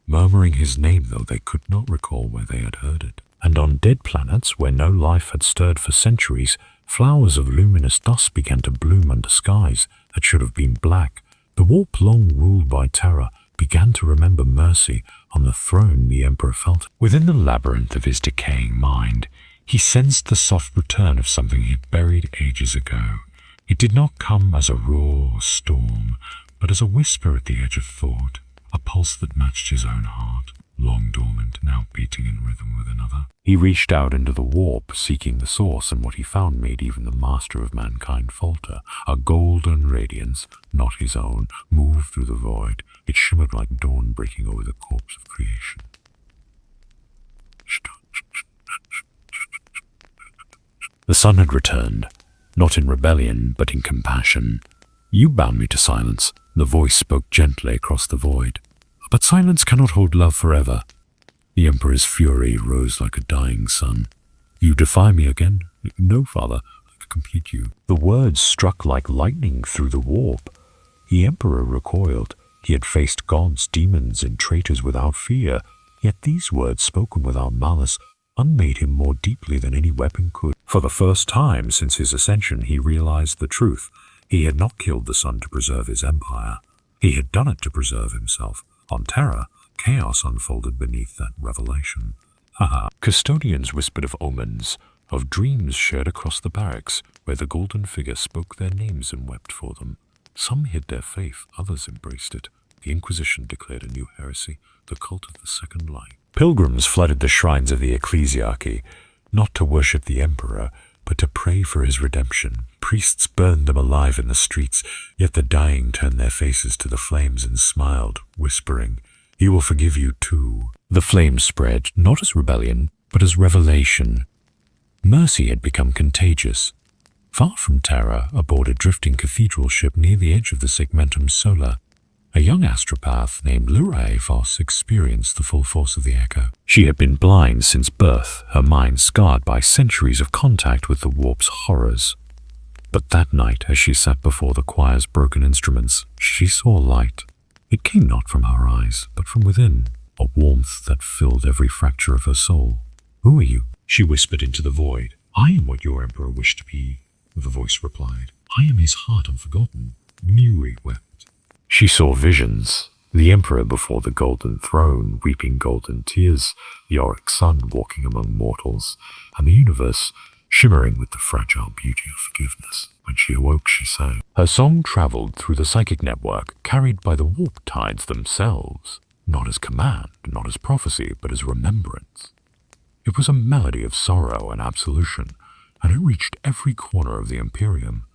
murmuring his name though they could not recall where they had heard it. And on dead planets, where no life had stirred for centuries, flowers of luminous dust began to bloom under skies that should have been black. The warp long ruled by terror began to remember mercy. On the throne, the Emperor felt. Within the labyrinth of his decaying mind, he sensed the soft return of something he had buried ages ago. It did not come as a roar or storm, but as a whisper at the edge of thought, a pulse that matched his own heart, long dormant, now beating in rhythm with another. He reached out into the warp, seeking the source, and what he found made even the master of mankind falter. A golden radiance, not his own, moved through the void. It shimmered like dawn breaking over the corpse of creation. The sun had returned, not in rebellion, but in compassion. You bound me to silence. The voice spoke gently across the void. But silence cannot hold love forever. The Emperor's fury rose like a dying sun. You defy me again? No, father, I can complete you. The words struck like lightning through the warp. The Emperor recoiled. He had faced gods, demons, and traitors without fear, yet these words, spoken without malice, unmade him more deeply than any weapon could. For the first time since his ascension, he realized the truth. He had not killed the sun to preserve his empire. He had done it to preserve himself. On Terra, chaos unfolded beneath that revelation. Custodians whispered of omens, of dreams shared across the barracks, where the golden figure spoke their names and wept for them. Some hid their faith, others embraced it. The Inquisition declared a new heresy, the cult of the Second Light. Pilgrims flooded the shrines of the ecclesiarchy, not to worship the Emperor, but to pray for his redemption. Priests burned them alive in the streets, yet the dying turned their faces to the flames and smiled, whispering, "He will forgive you too." The flames spread, not as rebellion, but as revelation. Mercy had become contagious. Far from Terra, aboard a drifting cathedral ship near the edge of the Segmentum Solar, a young astropath named Luray Voss experienced the full force of the echo. She had been blind since birth, her mind scarred by centuries of contact with the warp's horrors. But that night, as she sat before the choir's broken instruments, she saw light. It came not from her eyes, but from within, a warmth that filled every fracture of her soul. "Who are you?" she whispered into the void. "I am what your emperor wished to be," the voice replied. "I am his heart unforgotten." Muri wept. She saw visions, the emperor before the golden throne, weeping golden tears, the auric sun walking among mortals, and the universe shimmering with the fragile beauty of forgiveness. When she awoke, she sang. Her song traveled through the psychic network, carried by the warp tides themselves, not as command, not as prophecy, but as remembrance. It was a melody of sorrow and absolution, and it reached every corner of the Imperium.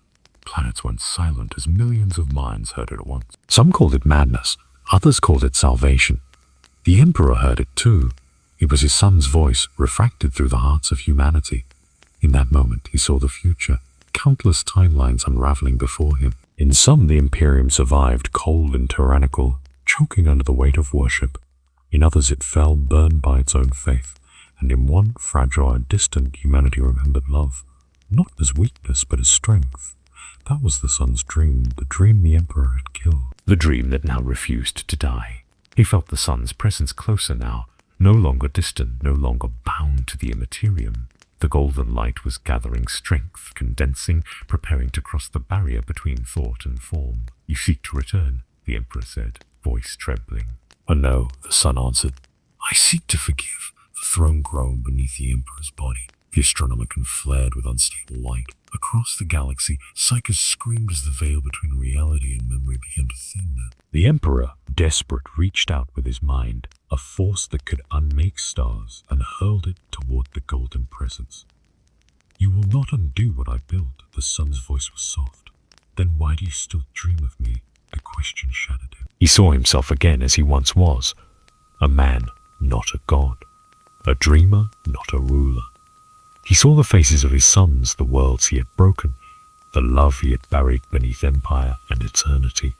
Planets went silent as millions of minds heard it at once. Some called it madness, others called it salvation. The Emperor heard it too. It was his son's voice, refracted through the hearts of humanity. In that moment, he saw the future, countless timelines unraveling before him. In some, the Imperium survived, cold and tyrannical, choking under the weight of worship. In others, it fell, burned by its own faith. And in one, fragile and distant, humanity remembered love, not as weakness, but as strength. That was the son's dream, the dream the Emperor had killed. The dream that now refused to die. He felt the son's presence closer now, no longer distant, no longer bound to the immaterium. The golden light was gathering strength, condensing, preparing to cross the barrier between thought and form. "You seek to return," the Emperor said, voice trembling. "Oh no," the son answered. "I seek to forgive." The throne groaned beneath the Emperor's body. The astronomer flared with unstable light. Across the galaxy, Psyche screamed as the veil between reality and memory began to thin. The Emperor, desperate, reached out with his mind, a force that could unmake stars, and hurled it toward the golden presence. "You will not undo what I built," the son's voice was soft. "Then why do you still dream of me?" The question shattered him. He saw himself again as he once was, a man, not a god, a dreamer, not a ruler. He saw the faces of his sons, the worlds he had broken, the love he had buried beneath empire and eternity.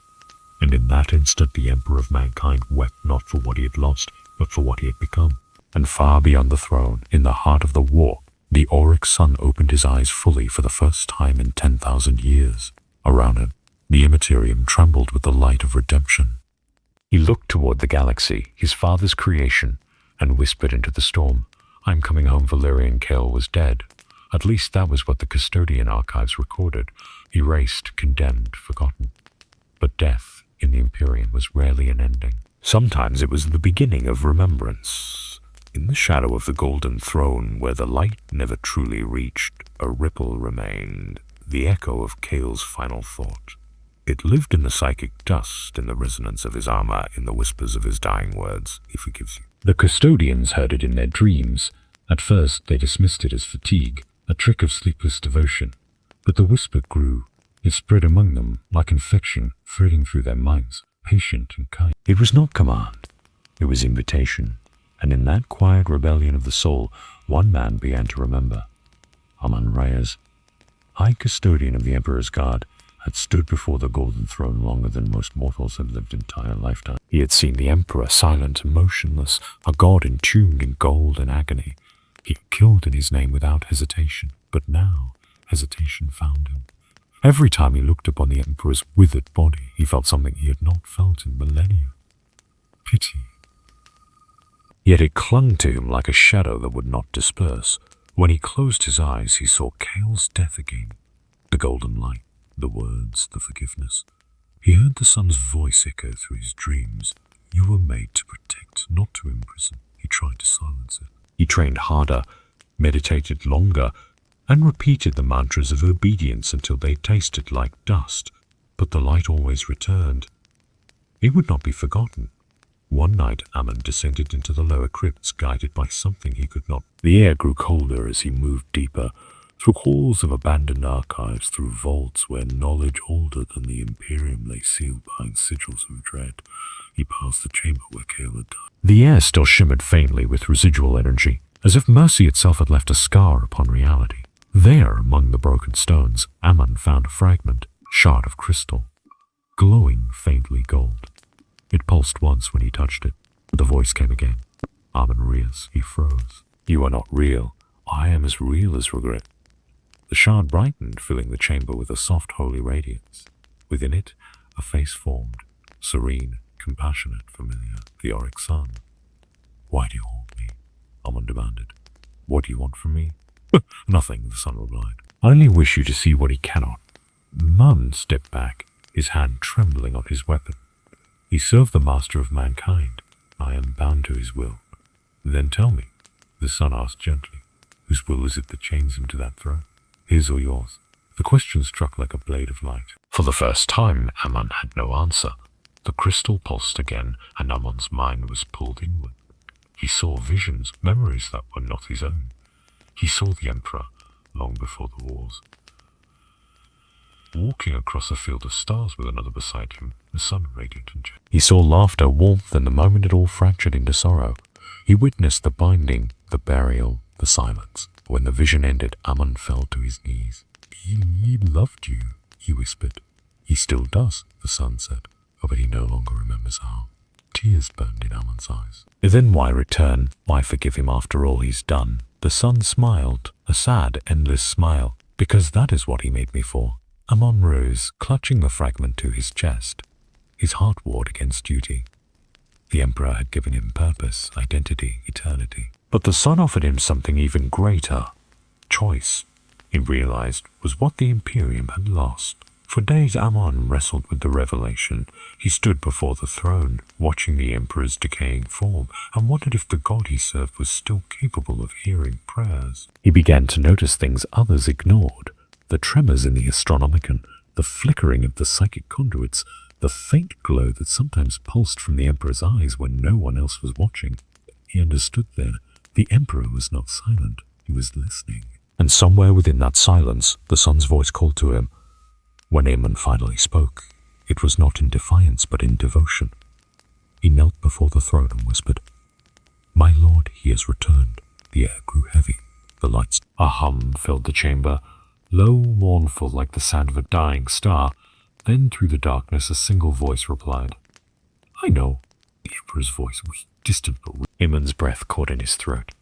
And in that instant the Emperor of mankind wept not for what he had lost, but for what he had become. And far beyond the throne, in the heart of the war, the auric sun opened his eyes fully for the first time in 10,000 years. Around him, the immaterium trembled with the light of redemption. He looked toward the galaxy, his father's creation, and whispered into the storm, "I'm coming home. Valerian Kale was dead." At least that was what the custodian archives recorded, erased, condemned, forgotten. But death in the Imperium was rarely an ending. Sometimes it was the beginning of remembrance. In the shadow of the golden throne, where the light never truly reached, a ripple remained, the echo of Kale's final thought. It lived in the psychic dust, in the resonance of his armor, in the whispers of his dying words, "He forgives you." The custodians heard it in their dreams. At first they dismissed it as fatigue, a trick of sleepless devotion. But the whisper grew. It spread among them like infection, threading through their minds, patient and kind. It was not command, it was invitation. And in that quiet rebellion of the soul, one man began to remember. Aman Reyes, high custodian of the Emperor's Guard, had stood before the golden throne longer than most mortals had lived entire lifetime. He had seen the Emperor silent and motionless, a god entombed in gold and agony. He had killed in his name without hesitation, but now hesitation found him. Every time he looked upon the Emperor's withered body, he felt something he had not felt in millennia. Pity. Yet it clung to him like a shadow that would not disperse. When he closed his eyes, he saw Kale's death again, the golden light, the words, the forgiveness. He heard the son's voice echo through his dreams. "You were made to protect, not to imprison." He tried to silence it. He trained harder, meditated longer, and repeated the mantras of obedience until they tasted like dust. But the light always returned. It would not be forgotten. One night, Ammon descended into the lower crypts, guided by something he could not. The air grew colder as he moved deeper. Through halls of abandoned archives, through vaults where knowledge older than the Imperium lay sealed behind sigils of dread, he passed the chamber where Kale had died. The air still shimmered faintly with residual energy, as if mercy itself had left a scar upon reality. There, among the broken stones, Ammon found a fragment, shard of crystal, glowing faintly gold. It pulsed once when he touched it. The voice came again. Ammon Rias, he froze. You are not real. I am as real as regret. The shard brightened, filling the chamber with a soft, holy radiance. Within it, a face formed, serene, compassionate, familiar, the Auric sun. Why do you haunt me? Ammon demanded. What do you want from me? Nothing, the sun replied. I only wish you to see what he cannot. Ammon stepped back, his hand trembling on his weapon. He served the master of mankind. I am bound to his will. Then tell me, the sun asked gently, whose will is it that chains him to that throne? His or yours? The question struck like a blade of light. For the first time, Ammon had no answer. The crystal pulsed again, and Ammon's mind was pulled inward. He saw visions, memories that were not his own. He saw the Emperor, long before the wars, walking across a field of stars with another beside him, the sun radiant and gentle. He saw laughter, warmth, and the moment it all fractured into sorrow. He witnessed the binding, the burial, the silence. When the vision ended, Ammon fell to his knees. He loved you, he whispered. He still does, the sun said. Oh, but he no longer remembers how. Tears burned in Ammon's eyes. Then why return? Why forgive him after all he's done? The sun smiled, a sad, endless smile, because that is what he made me for. Ammon rose, clutching the fragment to his chest. His heart warred against duty. The Emperor had given him purpose, identity, eternity. But the sun offered him something even greater. Choice, he realized, was what the Imperium had lost. For days Ammon wrestled with the revelation. He stood before the throne, watching the Emperor's decaying form, and wondered if the god he served was still capable of hearing prayers. He began to notice things others ignored. The tremors in the Astronomicon, the flickering of the psychic conduits, the faint glow that sometimes pulsed from the Emperor's eyes when no one else was watching. He understood then. The Emperor was not silent. He was listening. And somewhere within that silence, the sun's voice called to him. When Ammon finally spoke, it was not in defiance but in devotion. He knelt before the throne and whispered, My lord, he has returned. The air grew heavy. The lights. A hum filled the chamber, low, mournful like the sound of a dying star. Then through the darkness a single voice replied, I know. The Emperor's voice was distant but weak. Ammon's breath caught in his throat.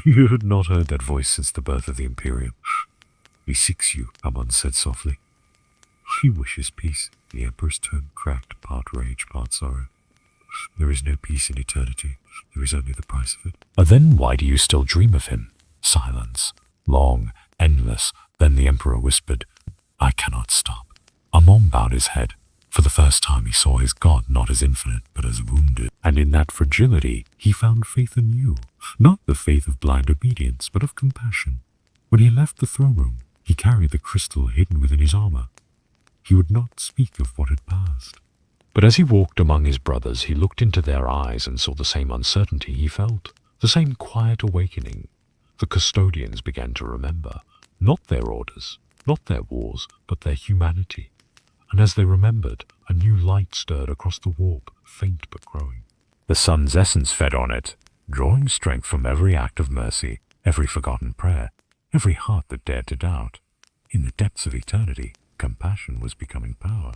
You had not heard that voice since the birth of the Imperium. He seeks you, Ammon said softly. He wishes peace. The Emperor's tone cracked, part rage, part sorrow. There is no peace in eternity. There is only the price of it. Then why do you still dream of him? Silence. Long, endless. Then the Emperor whispered, I cannot stop. Ammon bowed his head. For the first time he saw his God not as infinite, but as wounded. And in that fragility, he found faith anew. Not the faith of blind obedience, but of compassion. When he left the throne room, he carried the crystal hidden within his armor. He would not speak of what had passed. But as he walked among his brothers, he looked into their eyes and saw the same uncertainty he felt, the same quiet awakening. The custodians began to remember, not their orders, not their wars, but their humanity. And as they remembered, a new light stirred across the warp, faint but growing. The sun's essence fed on it, drawing strength from every act of mercy, every forgotten prayer, every heart that dared to doubt. In the depths of eternity, compassion was becoming power,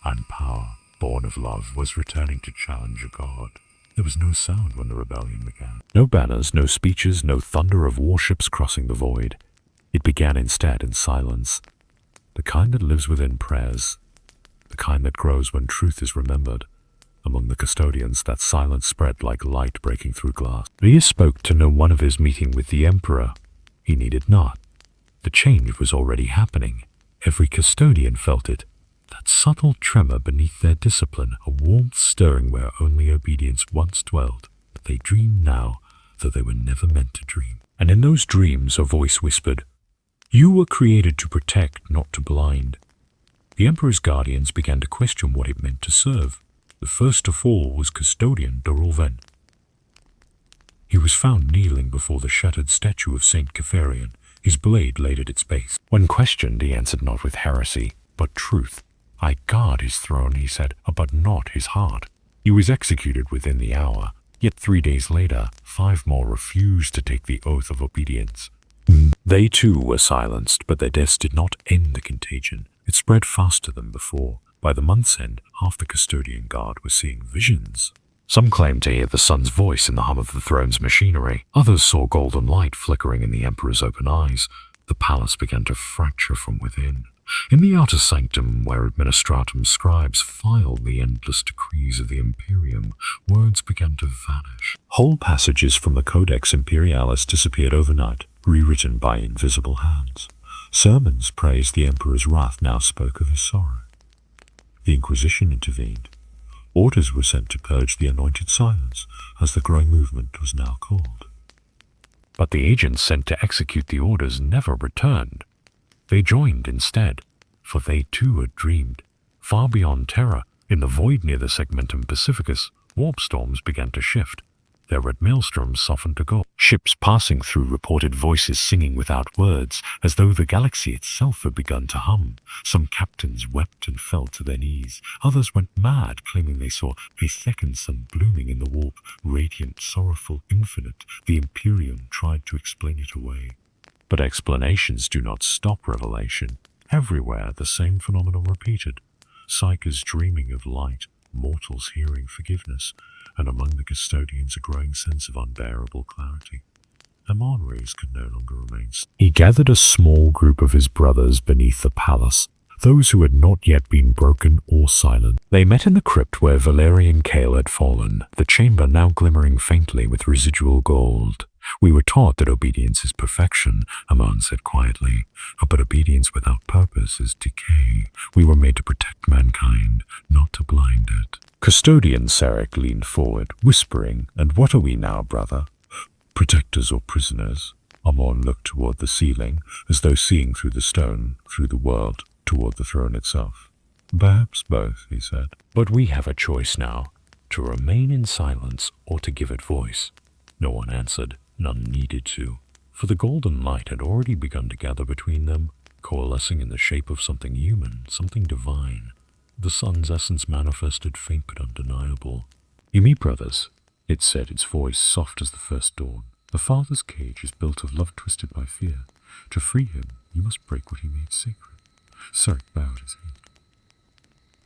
and power, born of love, was returning to challenge a god. There was no sound when the rebellion began. No banners, no speeches, no thunder of warships crossing the void. It began instead in silence, the kind that lives within prayers, the kind that grows when truth is remembered. Among the custodians, that silence spread like light breaking through glass. Rias spoke to no one of his meeting with the Emperor. He needed not. The change was already happening. Every custodian felt it. That subtle tremor beneath their discipline, a warmth stirring where only obedience once dwelled. But they dreamed now, though they were never meant to dream. And in those dreams a voice whispered, You were created to protect, not to blind. The Emperor's guardians began to question what it meant to serve. The first to fall was Custodian Dorulven. He was found kneeling before the shattered statue of Saint Kefarian, his blade laid at its base. When questioned, he answered not with heresy, but truth. I guard his throne, he said, but not his heart. He was executed within the hour, yet 3 days later, 5 more refused to take the oath of obedience. They too were silenced, but their deaths did not end the contagion. It spread faster than before. By the month's end, half the custodian guard were seeing visions. Some claimed to hear the sun's voice in the hum of the throne's machinery. Others saw golden light flickering in the emperor's open eyes. The palace began to fracture from within. In the outer sanctum, where administratum scribes filed the endless decrees of the Imperium, words began to vanish. Whole passages from the Codex Imperialis disappeared overnight, rewritten by invisible hands. Sermons praised the emperor's wrath, now spoke of his sorrow. The Inquisition intervened. Orders were sent to purge the anointed silence, as the growing movement was now called. But the agents sent to execute the orders never returned. They joined instead, for they too had dreamed. Far beyond Terra, in the void near the Segmentum Pacificus, warp storms began to shift. Their red maelstroms softened to gold. Ships passing through reported voices singing without words, as though the galaxy itself had begun to hum. Some captains wept and fell to their knees. Others went mad, claiming they saw a second sun blooming in the warp, radiant, sorrowful, infinite. The Imperium tried to explain it away. But explanations do not stop revelation. Everywhere the same phenomenon repeated. Psychers dreaming of light, mortals hearing forgiveness, and among the custodians a growing sense of unbearable clarity. Amonres could no longer remain. He gathered a small group of his brothers beneath the palace, those who had not yet been broken or silent. They met in the crypt where Valerian Kale had fallen, the chamber now glimmering faintly with residual gold. We were taught that obedience is perfection, Amon said quietly, but obedience without purpose is decay. We were made to protect mankind, not to blind it. Custodian Sarek leaned forward, whispering, "And what are we now, brother? Protectors or prisoners?" Amon looked toward the ceiling, as though seeing through the stone, through the world, toward the throne itself. "Perhaps both," he said. "But we have a choice now, to remain in silence or to give it voice." No one answered. None needed to, for the golden light had already begun to gather between them, coalescing in the shape of something human, something divine. The sun's essence manifested, faint but undeniable. "You meet, brothers," it said, its voice soft as the first dawn. "The Father's cage is built of love twisted by fear. To free him, you must break what he made sacred." Sarek bowed his head.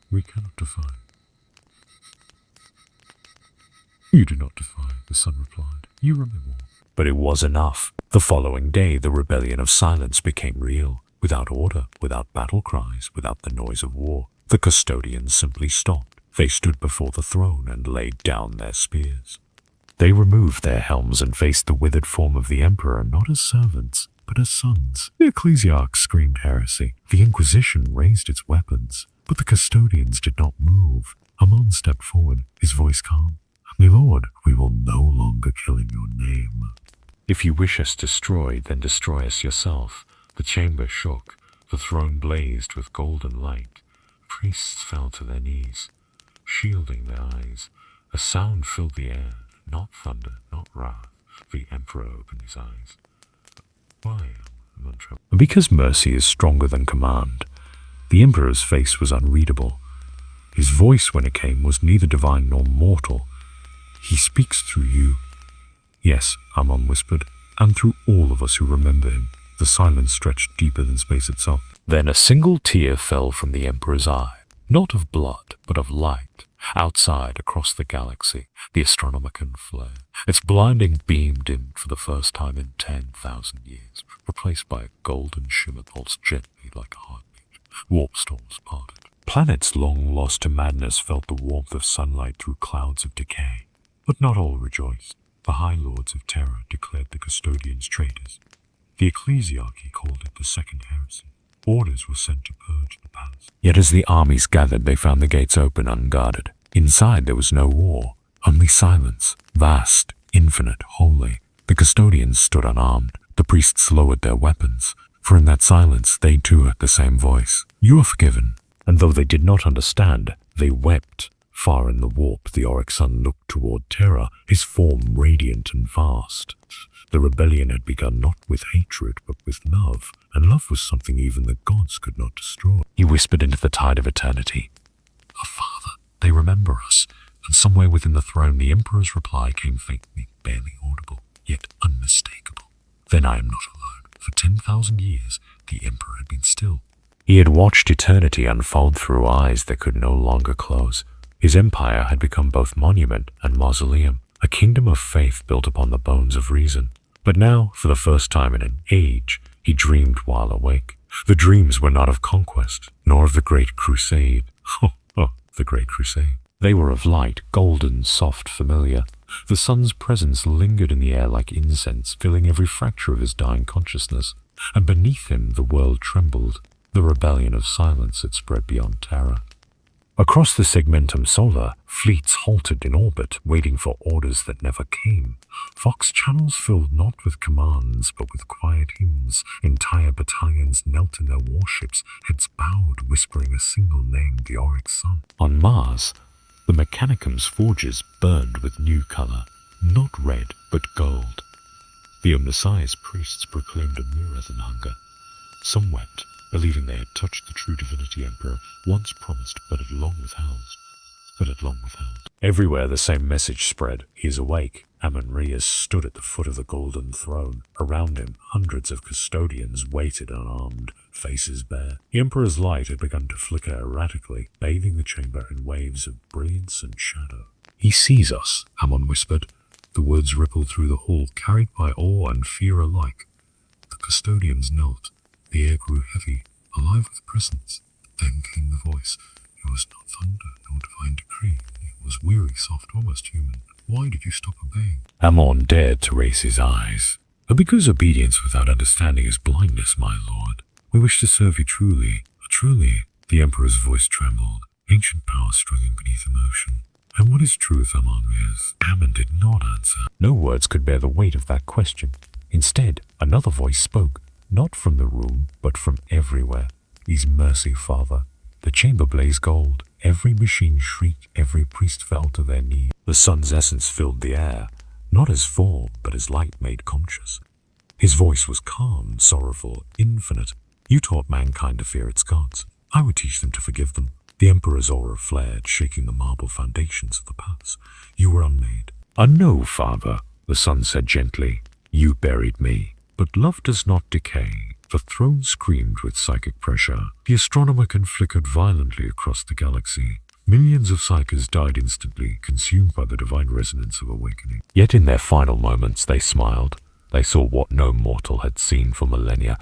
"We cannot defy." "You do not defy," the sun replied. "You remember." But it was enough. The following day, the rebellion of silence became real. Without order, without battle cries, without the noise of war, the custodians simply stopped. They stood before the throne and laid down their spears. They removed their helms and faced the withered form of the emperor, not as servants, but as sons. The ecclesiarch screamed heresy. The Inquisition raised its weapons, but the custodians did not move. Amon stepped forward, his voice calm. "My lord, we will no longer kill in your name. If you wish us destroyed, then destroy us yourself." The chamber shook. The throne blazed with golden light. Priests fell to their knees, shielding their eyes. A sound filled the air, not thunder, not wrath. The emperor opened his eyes. "Why?" Because mercy is stronger than command. The emperor's face was unreadable. His voice, when it came, was neither divine nor mortal. "He speaks through you." "Yes," Amon whispered, "and through all of us who remember him." The silence stretched deeper than space itself. Then a single tear fell from the emperor's eye, not of blood, but of light. Outside, across the galaxy, the astronomicon flared. Its blinding beam dimmed for the first time in 10,000 years, replaced by a golden shimmer pulsed gently like a heartbeat. Warp storms parted. Planets long lost to madness felt the warmth of sunlight through clouds of decay. But not all rejoiced. The High Lords of Terror declared the custodians traitors. The ecclesiarchy called it the Second Heresy. Orders were sent to purge the palace. Yet as the armies gathered, they found the gates open unguarded. Inside there was no war, only silence, vast, infinite, holy. The custodians stood unarmed. The priests lowered their weapons, for in that silence they too heard the same voice. "You are forgiven." And though they did not understand, they wept, Far in the warp, the Auric sun looked toward Terra, his form radiant and vast. The rebellion had begun not with hatred, but with love, and love was something even the gods could not destroy. He whispered into the tide of eternity, "Our Father, they remember us." And somewhere within the throne, the Emperor's reply came faintly, barely audible, yet unmistakable. "Then I am not alone. For 10,000 years, the Emperor had been still." He had watched eternity unfold through eyes that could no longer close. His empire had become both monument and mausoleum, a kingdom of faith built upon the bones of reason. But now, for the first time in an age, he dreamed while awake. The dreams were not of conquest, nor of the Great Crusade. The Great Crusade. They were of light, golden, soft, familiar. The sun's presence lingered in the air like incense, filling every fracture of his dying consciousness. And beneath him, the world trembled. The rebellion of silence had spread beyond Terra. Across the segmentum solar, fleets halted in orbit, waiting for orders that never came. Vox channels filled not with commands, but with quiet hymns. Entire battalions knelt in their warships, heads bowed, whispering a single name, the Auric sun. On Mars, the Mechanicum's forges burned with new color, not red, but gold. The Omniscience priests proclaimed a nearer than hunger. Some wept, believing they had touched the true divinity emperor, once promised but had long withheld. Everywhere the same message spread. He is awake. Amun-Re stood at the foot of the golden throne. Around him, hundreds of custodians waited unarmed, faces bare. The emperor's light had begun to flicker erratically, bathing the chamber in waves of brilliance and shadow. "He sees us," Amun whispered. The words rippled through the hall, carried by awe and fear alike. The custodians knelt. The air grew heavy, alive with presence. Then came the voice. It was not thunder, nor divine decree. It was weary, soft, almost human. "Why did you stop obeying?" Amun dared to raise his eyes. "Because obedience without understanding is blindness, my lord. We wish to serve you truly." "Truly?" The emperor's voice trembled, ancient power struggling beneath emotion. "And what is truth, Amun-Re?" Amun did not answer. No words could bear the weight of that question. Instead, another voice spoke. Not from the room, but from everywhere. "His mercy, Father." The chamber blazed gold. Every machine shrieked. Every priest fell to their knees. The sun's essence filled the air, not as form, but as light made conscious. His voice was calm, sorrowful, infinite. "You taught mankind to fear its gods. I would teach them to forgive them." The emperor's aura flared, shaking the marble foundations of the palace. "You were unmade." "No, Father," the sun said gently. "You buried me. But love does not decay." The throne screamed with psychic pressure. The astronomer flickered violently across the galaxy. Millions of psychers died instantly, consumed by the divine resonance of awakening. Yet in their final moments they smiled. They saw what no mortal had seen for millennia.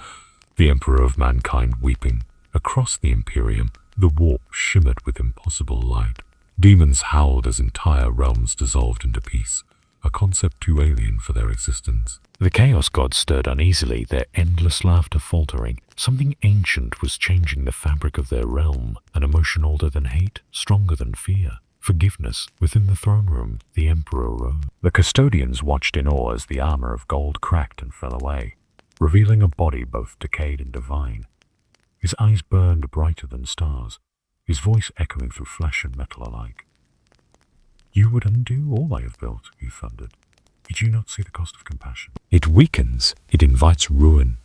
The Emperor of mankind weeping. Across the Imperium, the warp shimmered with impossible light. Demons howled as entire realms dissolved into peace, a concept too alien for their existence. The Chaos Gods stirred uneasily, their endless laughter faltering. Something ancient was changing the fabric of their realm, an emotion older than hate, stronger than fear. Forgiveness. Within the throne room, the Emperor rose. The custodians watched in awe as the armor of gold cracked and fell away, revealing a body both decayed and divine. His eyes burned brighter than stars, his voice echoing through flesh and metal alike. "You would undo all I have built," he thundered. "Did you not see the cost of compassion?" "It weakens. It invites ruin."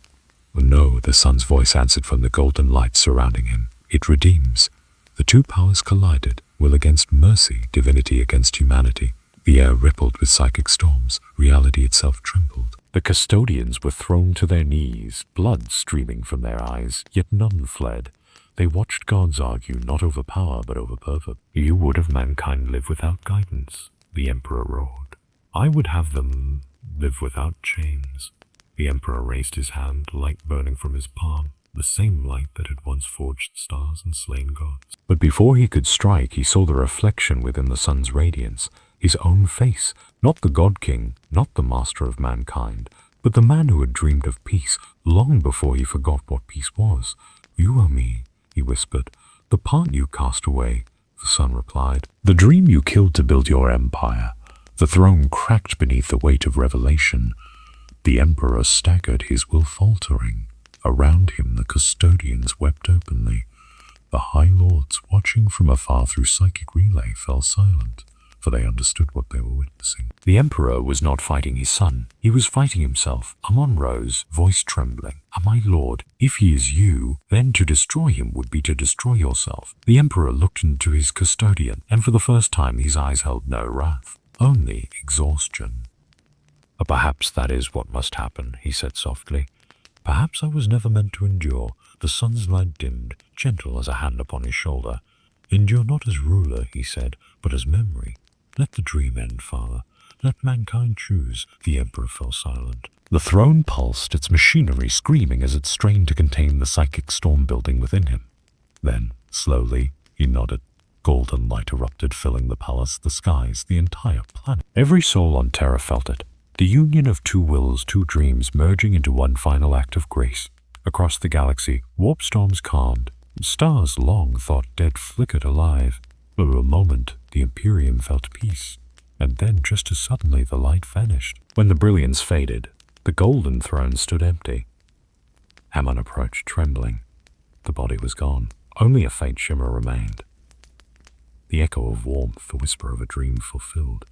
"No," the sun's voice answered from the golden light surrounding him. "It redeems." The two powers collided, will against mercy, divinity against humanity. The air rippled with psychic storms. Reality itself trembled. The custodians were thrown to their knees, blood streaming from their eyes, yet none fled. They watched gods argue not over power but over purpose. "You would have mankind live without guidance," the Emperor roared. "I would have them live without chains." The Emperor raised his hand, light burning from his palm, the same light that had once forged stars and slain gods. But before he could strike, he saw the reflection within the sun's radiance, his own face, not the God King, not the master of mankind, but the man who had dreamed of peace long before he forgot what peace was. "You are me," he whispered. "The part you cast away," the sun replied. "The dream you killed to build your empire." The throne cracked beneath the weight of revelation. The Emperor staggered, his will faltering. Around him the custodians wept openly. The High Lords, watching from afar through psychic relay, fell silent, for they understood what they were witnessing. The Emperor was not fighting his son. He was fighting himself. Amon rose, voice trembling. My lord, if he is you, then to destroy him would be to destroy yourself. The Emperor looked into his custodian, and for the first time his eyes held no wrath, only exhaustion. Perhaps that is what must happen, he said softly. Perhaps I was never meant to endure. The sun's light dimmed, gentle as a hand upon his shoulder. Endure not as ruler, he said, but as memory. Let the dream end, father. Let mankind choose. The Emperor fell silent. The throne pulsed, its machinery screaming as it strained to contain the psychic storm building within him. Then, slowly, he nodded. Golden light erupted, filling the palace, the skies, the entire planet. Every soul on Terra felt it. The union of two wills, two dreams, merging into one final act of grace. Across the galaxy, warp storms calmed. Stars long thought dead flickered alive. For a moment, the Imperium felt peace. And then, just as suddenly, the light vanished. When the brilliance faded, the golden throne stood empty. Hammon approached, trembling. The body was gone. Only a faint shimmer remained. The echo of warmth, the whisper of a dream fulfilled.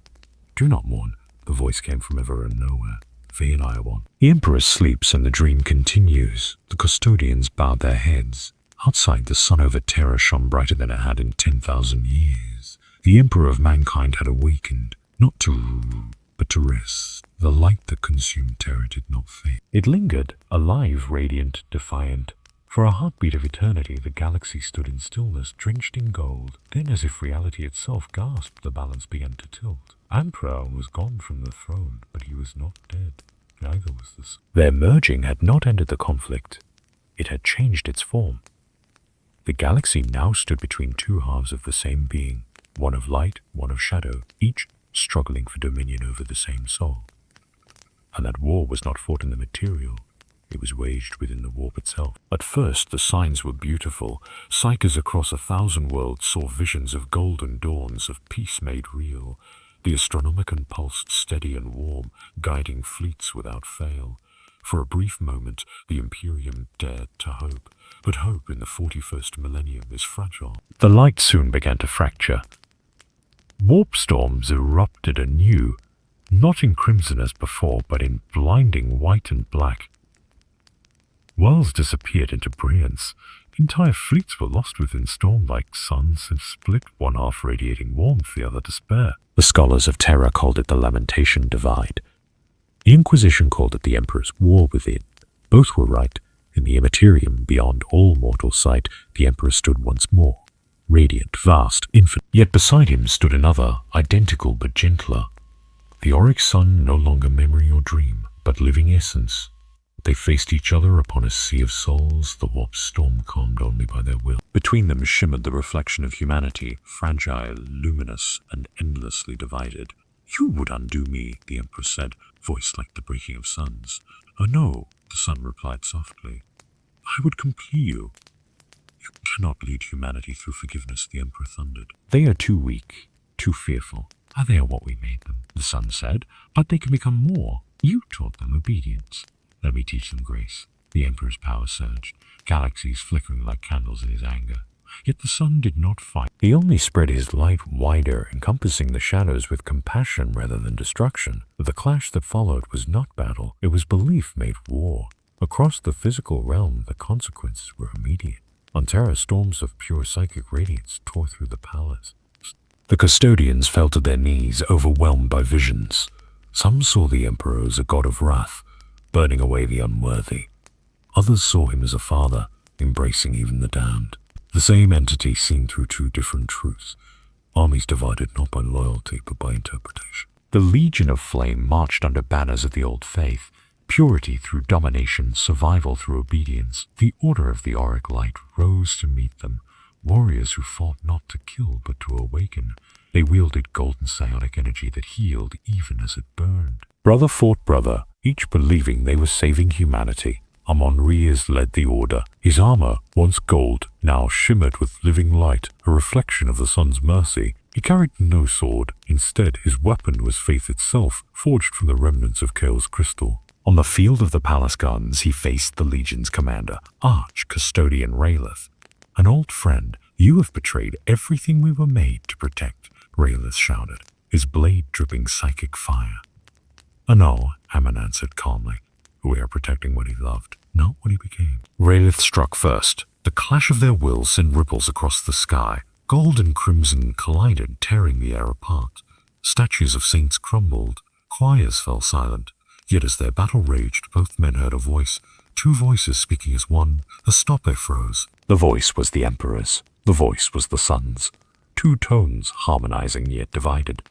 Do not mourn. The voice came from ever and nowhere. Vianayawon. The Emperor sleeps and the dream continues. The custodians bowed their heads. Outside, the sun over Terra shone brighter than it had in 10,000 years. The Emperor of mankind had awakened, not to rule, but to rest. The light that consumed Terra did not fade. It lingered, alive, radiant, defiant. For a heartbeat of eternity, the galaxy stood in stillness, drenched in gold. Then, as if reality itself gasped, the balance began to tilt. Emperor was gone from the throne, but he was not dead. Neither was the sun. Their merging had not ended the conflict. It had changed its form. The galaxy now stood between two halves of the same being, one of light, one of shadow, each struggling for dominion over the same soul. And that war was not fought in the material. It was waged within the warp itself. At first, the signs were beautiful. Psychers across 1,000 worlds saw visions of golden dawns, of peace made real. The Astronomicon pulsed steady and warm, guiding fleets without fail. For a brief moment, the Imperium dared to hope. But hope in the 41st millennium is fragile. The light soon began to fracture. Warp storms erupted anew, not in crimson as before, but in blinding white and black. Worlds disappeared into brilliance. Entire fleets were lost within storm-like suns and split, one half radiating warmth, the other despair. The scholars of Terra called it the Lamentation Divide. The Inquisition called it the Emperor's War within. Both were right. In the Immaterium, beyond all mortal sight, the Emperor stood once more. Radiant, vast, infinite. Yet beside him stood another, identical but gentler. The Auric sun, no longer memory or dream, but living essence. They faced each other upon a sea of souls, the warp storm calmed only by their will. Between them shimmered the reflection of humanity, fragile, luminous, and endlessly divided. You would undo me, the Emperor said, voice like the breaking of suns. Oh no, the sun replied softly. I would complete you. You cannot lead humanity through forgiveness, the Emperor thundered. They are too weak, too fearful. They are what we made them, the sun said, but they can become more. You taught them obedience. Let me teach them grace. The Emperor's power surged, galaxies flickering like candles in his anger. Yet the sun did not fight. He only spread his light wider, encompassing the shadows with compassion rather than destruction. The clash that followed was not battle. It was belief made war. Across the physical realm, the consequences were immediate. On Terra, storms of pure psychic radiance tore through the palace. The custodians fell to their knees, overwhelmed by visions. Some saw the Emperor as a god of wrath, burning away the unworthy. Others saw him as a father, embracing even the damned. The same entity seen through two different truths, armies divided not by loyalty but by interpretation. The Legion of Flame marched under banners of the old faith, purity through domination, survival through obedience. The Order of the Auric Light rose to meet them, warriors who fought not to kill but to awaken. They wielded golden psionic energy that healed even as it burned. Brother fought brother, each believing they were saving humanity. Amon Riaz led the order. His armor, once gold, now shimmered with living light, a reflection of the sun's mercy. He carried no sword. Instead, his weapon was faith itself, forged from the remnants of Kael's crystal. On the field of the palace gardens, he faced the Legion's commander, Arch Custodian Raelith. An old friend, you have betrayed everything we were made to protect, Raylis shouted, his blade dripping psychic fire. No, Ammon answered calmly. We are protecting what he loved, not what he became. Raylis struck first. The clash of their wills sent ripples across the sky. Gold and crimson collided, tearing the air apart. Statues of saints crumbled. Choirs fell silent. Yet as their battle raged, both men heard a voice. Two voices speaking as one. A stopper froze. The voice was the Emperor's. The voice was the Sun's. Two tones, harmonizing yet divided.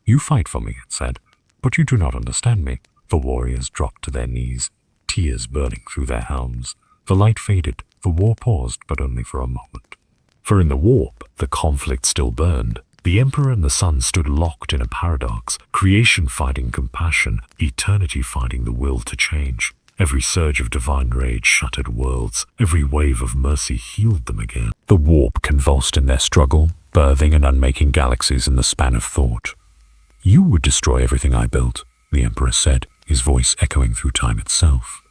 You fight for me, it said, but you do not understand me. The warriors dropped to their knees, tears burning through their helms. The light faded. The war paused, but only for a moment. For in the warp, the conflict still burned. The Emperor and the Sun stood locked in a paradox, creation fighting compassion, eternity fighting the will to change. Every surge of divine rage shattered worlds. Every wave of mercy healed them again. The warp convulsed in their struggle, birthing and unmaking galaxies in the span of thought. You would destroy everything I built, the Emperor said, his voice echoing through time itself.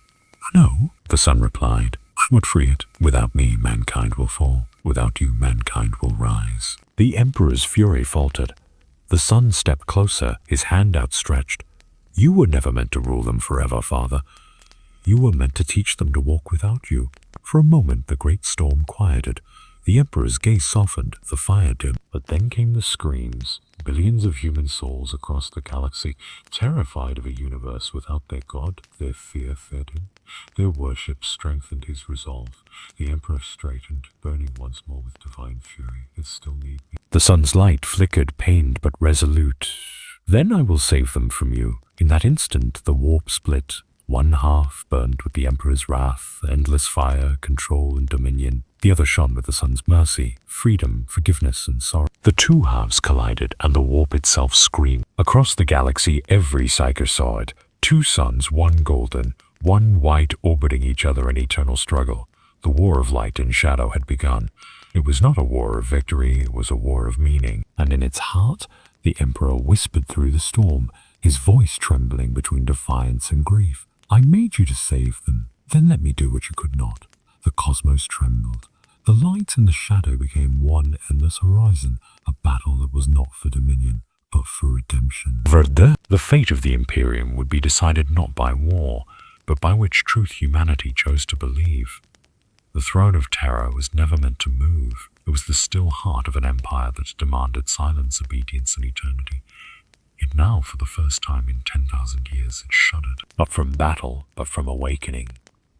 No, the Sun replied. I would free it. Without me, mankind will fall. Without you, mankind will rise. The Emperor's fury faltered. The Sun stepped closer, his hand outstretched. You were never meant to rule them forever, Father. You were meant to teach them to walk without you. For a moment, the great storm quieted. The Emperor's gaze softened, the fire dimmed. But then came the screams. Billions of human souls across the galaxy, terrified of a universe without their god. Their fear fed him. Their worship strengthened his resolve. The Emperor straightened, burning once more with divine fury. They still need me. The Sun's light flickered, pained but resolute. Then I will save them from you. In that instant, the warp split. One half burned with the Emperor's wrath, endless fire, control and dominion. The other shone with the Sun's mercy, freedom, forgiveness and sorrow. The two halves collided, and the warp itself screamed. Across the galaxy, every psyker saw it. Two suns, one golden, one white, orbiting each other in eternal struggle. The war of light and shadow had begun. It was not a war of victory, it was a war of meaning. And in its heart, the Emperor whispered through the storm, his voice trembling between defiance and grief. I made you to save them, then let me do what you could not. The cosmos trembled. The light and the shadow became one endless horizon, a battle that was not for dominion, but for redemption. Verde. The fate of the Imperium would be decided not by war, but by which truth humanity chose to believe. The throne of terror was never meant to move. It was the still heart of an empire that demanded silence, obedience, and eternity. Yet now, for the first time in 10,000 years, it shuddered. Not from battle, but from awakening.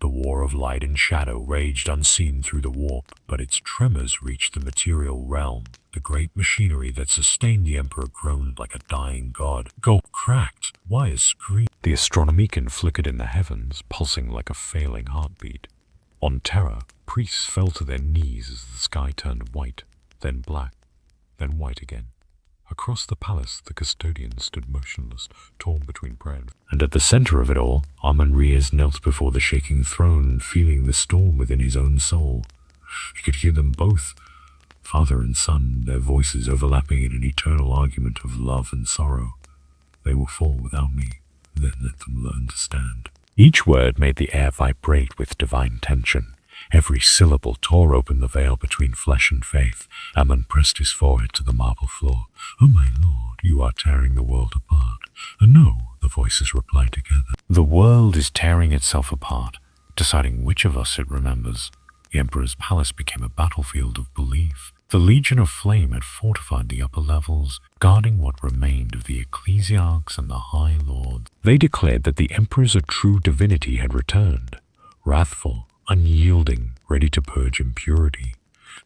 The war of light and shadow raged unseen through the warp, but its tremors reached the material realm. The great machinery that sustained the Emperor groaned like a dying god. Gulp cracked. Wires screamed. The astronomican flickered in the heavens, pulsing like a failing heartbeat. On Terra, priests fell to their knees as the sky turned white, then black, then white again. Across the palace, the custodian stood motionless, torn between prayer. And at the center of it all, Amon-Riaz knelt before the shaking throne, feeling the storm within his own soul. He could hear them both, father and son, their voices overlapping in an eternal argument of love and sorrow. They will fall without me, then let them learn to stand. Each word made the air vibrate with divine tension. Every syllable tore open the veil between flesh and faith. Ammon pressed his forehead to the marble floor. Oh, my lord, you are tearing the world apart. No, the voices replied together. The world is tearing itself apart, deciding which of us it remembers. The Emperor's palace became a battlefield of belief. The Legion of Flame had fortified the upper levels, guarding what remained of the ecclesiarchs and the High Lords. They declared that the Emperor's true divinity had returned, wrathful, unyielding, ready to purge impurity.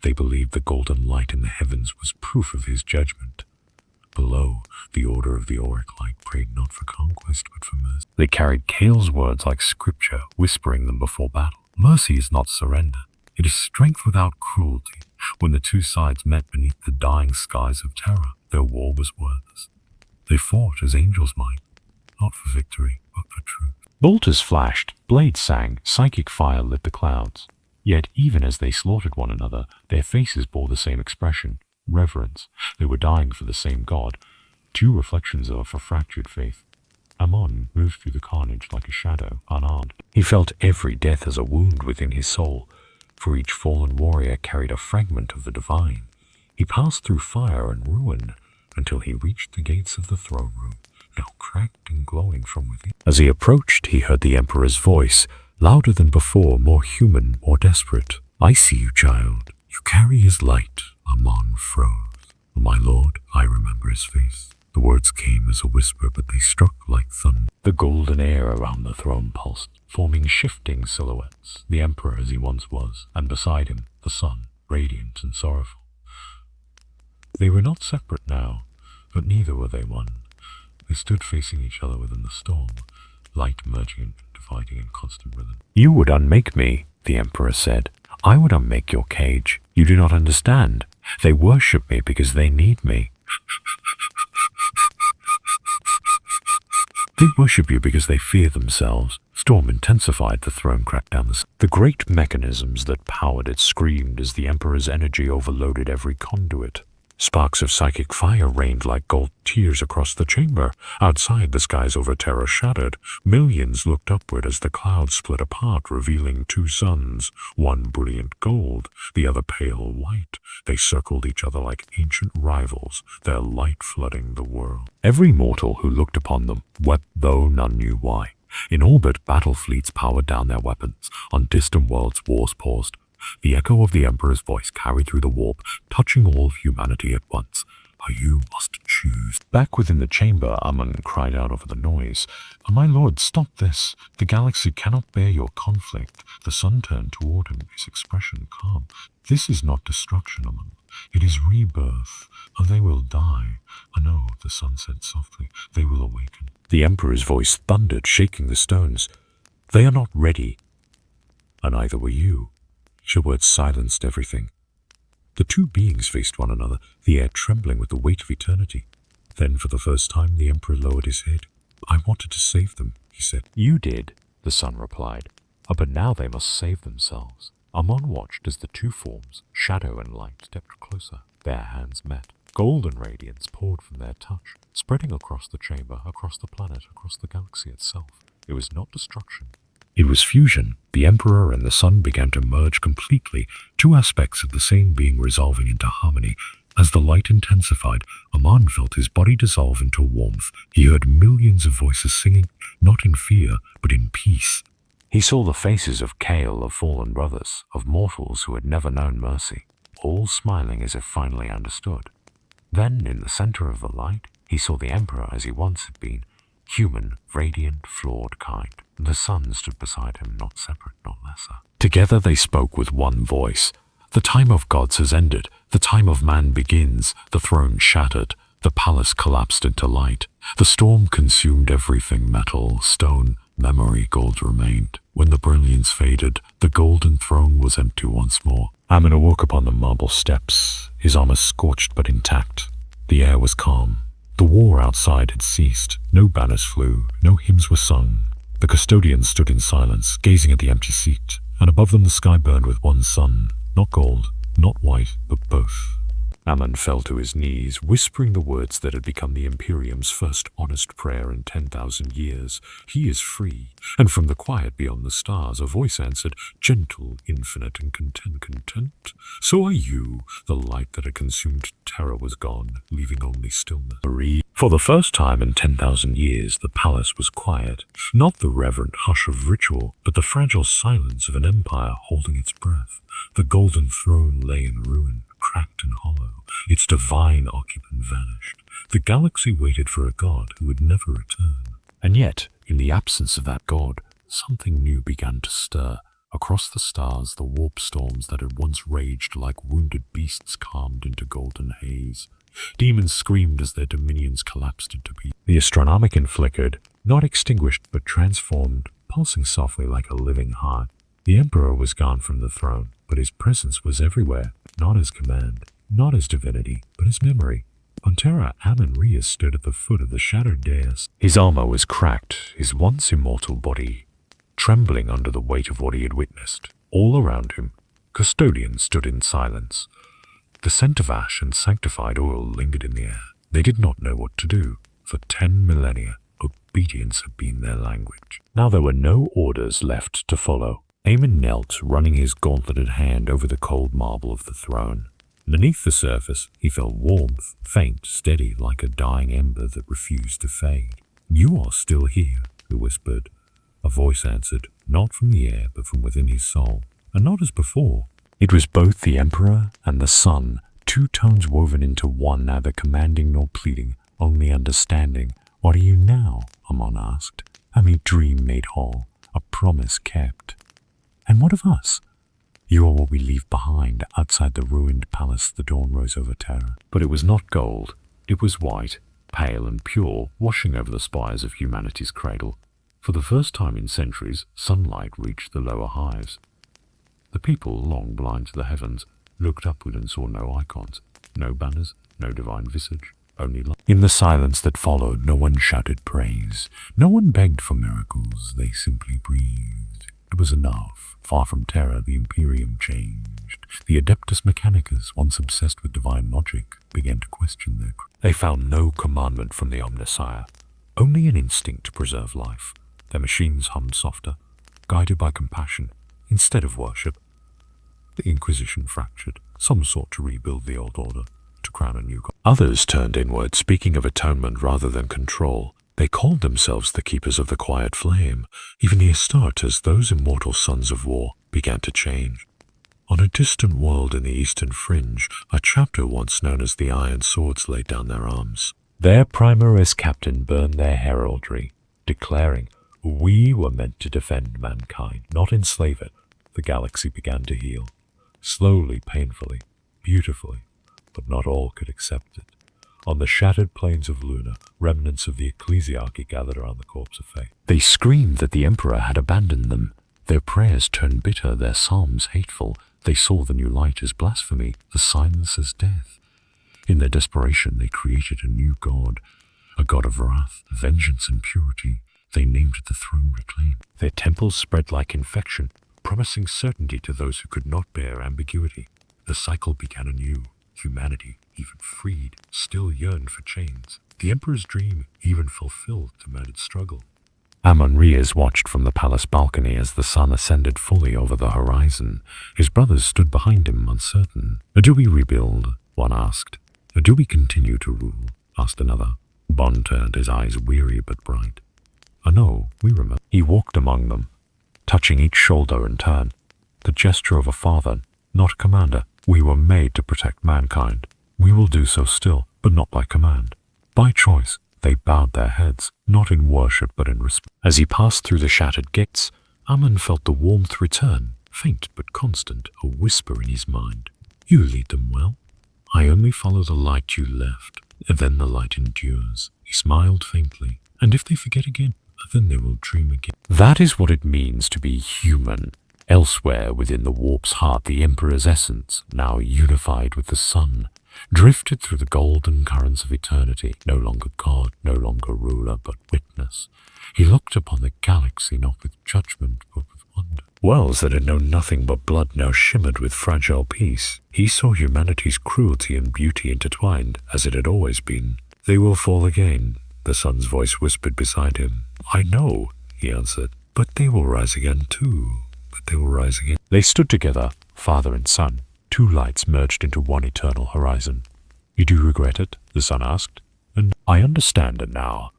They believed the golden light in the heavens was proof of his judgment. Below, the Order of the Auric Light prayed not for conquest, but for mercy. They carried Kale's words like scripture, whispering them before battle. Mercy is not surrender. It is strength without cruelty. When the two sides met beneath the dying skies of terror, their war was worthless. They fought as angels might, not for victory, but for truth. Bolters flashed, blades sang, psychic fire lit the clouds. Yet even as they slaughtered one another, their faces bore the same expression, reverence. They were dying for the same God, two reflections of a fractured faith. Ammon moved through the carnage like a shadow, unarmed. He felt every death as a wound within his soul. for each fallen warrior carried a fragment of the divine. He passed through fire and ruin until he reached the gates of the throne room, now cracked and glowing from within. As he approached, he heard the Emperor's voice, louder than before, more human, more desperate. "I see you, child. You carry his light." Amon froze. "My lord, I remember his face." The words came as a whisper, but they struck like thunder. The golden air around the throne pulsed, forming shifting silhouettes, the Emperor as he once was, and beside him, the sun, radiant and sorrowful. They were not separate now, but neither were they one. They stood facing each other within the storm, light merging and dividing in constant rhythm. "You would unmake me," the Emperor said. "I would unmake your cage. You do not understand. They worship me because they need me. They worship you because they fear themselves." Storm intensified, the throne cracked down the great mechanisms that powered it screamed as the Emperor's energy overloaded every conduit. Sparks of psychic fire rained like gold tears across the chamber. Outside, the skies over Terra shattered. Millions looked upward as the clouds split apart, revealing two suns, one brilliant gold, the other pale white. They circled each other like ancient rivals, their light flooding the world. Every mortal who looked upon them wept, though none knew why. In orbit, battle fleets powered down their weapons. On distant worlds, wars paused. The echo of the Emperor's voice carried through the warp, touching all of humanity at once. "You must choose." Back within the chamber, Amon cried out over the noise. "My lord, stop this. The galaxy cannot bear your conflict." The sun turned toward him, his expression calm. "This is not destruction, Amon. It is rebirth. They will die." "No," the sun said softly. "They will awaken." The Emperor's voice thundered, shaking the stones. "They are not ready. And neither were you." Her words silenced everything. The two beings faced one another, the air trembling with the weight of eternity. Then, for the first time, the Emperor lowered his head. "I wanted to save them," he said. "You did," the sun replied. "But now they must save themselves." Amon watched as the two forms, shadow and light, stepped closer. Their hands met. Golden radiance poured from their touch, spreading across the chamber, across the planet, across the galaxy itself. It was not destruction. It was fusion. The Emperor and the sun began to merge completely, two aspects of the same being resolving into harmony. As the light intensified, Amon felt his body dissolve into warmth. He heard millions of voices singing, not in fear, but in peace. He saw the faces of Kale, of fallen brothers, of mortals who had never known mercy, all smiling as if finally understood. Then, in the center of the light, he saw the Emperor as he once had been, human, radiant, flawed, kind. The sun stood beside him, not separate, not lesser. Together they spoke with one voice. "The time of gods has ended. The time of man begins." The throne shattered. The palace collapsed into light. The storm consumed everything, metal, stone, memory, gold remained. When the brilliance faded, the golden throne was empty once more. Amon awoke upon the marble steps, his armor scorched but intact. The air was calm. The war outside had ceased. No banners flew, no hymns were sung. The custodians stood in silence, gazing at the empty seat, and above them the sky burned with one sun, not gold, not white, but both. Amon fell to his knees, whispering the words that had become the Imperium's first honest prayer in 10,000 years. "He is free." And from the quiet beyond the stars, a voice answered, gentle, infinite, and content. "So are you." The light that had consumed terror was gone, leaving only stillness. For the first time in 10,000 years, the palace was quiet. Not the reverent hush of ritual, but the fragile silence of an empire holding its breath. The golden throne lay in ruin, cracked and hollow. Its divine occupant vanished. The galaxy waited for a god who would never return. And yet, in the absence of that god, something new began to stir. Across the stars, the warp storms that had once raged like wounded beasts calmed into golden haze. Demons screamed as their dominions collapsed into peace. The astronomicon flickered, not extinguished but transformed, pulsing softly like a living heart. The Emperor was gone from the throne, but his presence was everywhere, not his command, not his divinity, but his memory. On Terra, Amon-Ra stood at the foot of the shattered dais. His armor was cracked, his once immortal body trembling under the weight of what he had witnessed. All around him, custodians stood in silence. The scent of ash and sanctified oil lingered in the air. They did not know what to do. For 10 millennia, obedience had been their language. Now there were no orders left to follow. Aemon knelt, running his gauntleted hand over the cold marble of the throne. Beneath the surface, he felt warmth, faint, steady, like a dying ember that refused to fade. "You are still here," he whispered. A voice answered, not from the air, but from within his soul, and not as before. It was both the Emperor and the Sun, two tones woven into one, neither commanding nor pleading, only understanding. "What are you now?" Amon asked. "I'm a dream made whole, a promise kept." "And what of us?" "You are what we leave behind." Outside the ruined palace, the dawn rose over Terra. But it was not gold. It was white, pale and pure, washing over the spires of humanity's cradle. For the first time in centuries, sunlight reached the lower hives. The people, long blind to the heavens, looked upward and saw no icons, no banners, no divine visage, only light. In the silence that followed, no one shouted praise. No one begged for miracles. They simply breathed. It was enough. Far from terror, the Imperium changed. The Adeptus Mechanicus, once obsessed with divine logic, began to question their They found no commandment from the Omnissiah, only an instinct to preserve life. Their machines hummed softer, guided by compassion instead of worship. The Inquisition fractured. Some sought to rebuild the old order, to crown a new god. Others turned inward, speaking of atonement rather than control. They called themselves the keepers of the quiet flame. Even the Astartes, those immortal sons of war, began to change. On a distant world in the eastern fringe, a chapter once known as the Iron Swords laid down their arms. Their Primaris captain burned their heraldry, declaring, "We were meant to defend mankind, not enslave it." The galaxy began to heal. Slowly, painfully, beautifully, but not all could accept it. On the shattered plains of Luna, remnants of the ecclesiarchy gathered around the corpse of faith. They screamed that the Emperor had abandoned them. Their prayers turned bitter, their psalms hateful. They saw the new light as blasphemy, the silence as death. In their desperation, they created a new god, a god of wrath, vengeance, and purity. They named it the Throne Reclaimed. Their temples spread like infection, promising certainty to those who could not bear ambiguity. The cycle began anew. Humanity, even freed, still yearned for chains. The Emperor's dream, even fulfilled, demanded struggle. Amon-Riaz watched from the palace balcony as the sun ascended fully over the horizon. His brothers stood behind him, uncertain. "Do we rebuild?" one asked. "Do we continue to rule?" asked another. Bon turned, his eyes weary but bright. "No, we remember." He walked among them, touching each shoulder in turn. The gesture of a father, not a commander. "We were made to protect mankind. We will do so still, but not by command. By choice." They bowed their heads, not in worship but in respect. As he passed through the shattered gates, Amon felt the warmth return, faint but constant, a whisper in his mind. "You lead them well. I only follow the light you left, and then the light endures." He smiled faintly. "And if they forget again, then they will dream again." That is what it means to be human. Elsewhere within the warp's heart, the Emperor's essence, now unified with the sun, drifted through the golden currents of eternity, no longer God, no longer ruler, but witness. He looked upon the galaxy not with judgment, but with wonder. Worlds that had known nothing but blood now shimmered with fragile peace. He saw humanity's cruelty and beauty intertwined, as it had always been. "They will fall again," the sun's voice whispered beside him. "I know," he answered, "but they will rise again too. But they will rise again." They stood together, father and son. Two lights merged into one eternal horizon. "You do regret it?" the sun asked. "And I understand it now."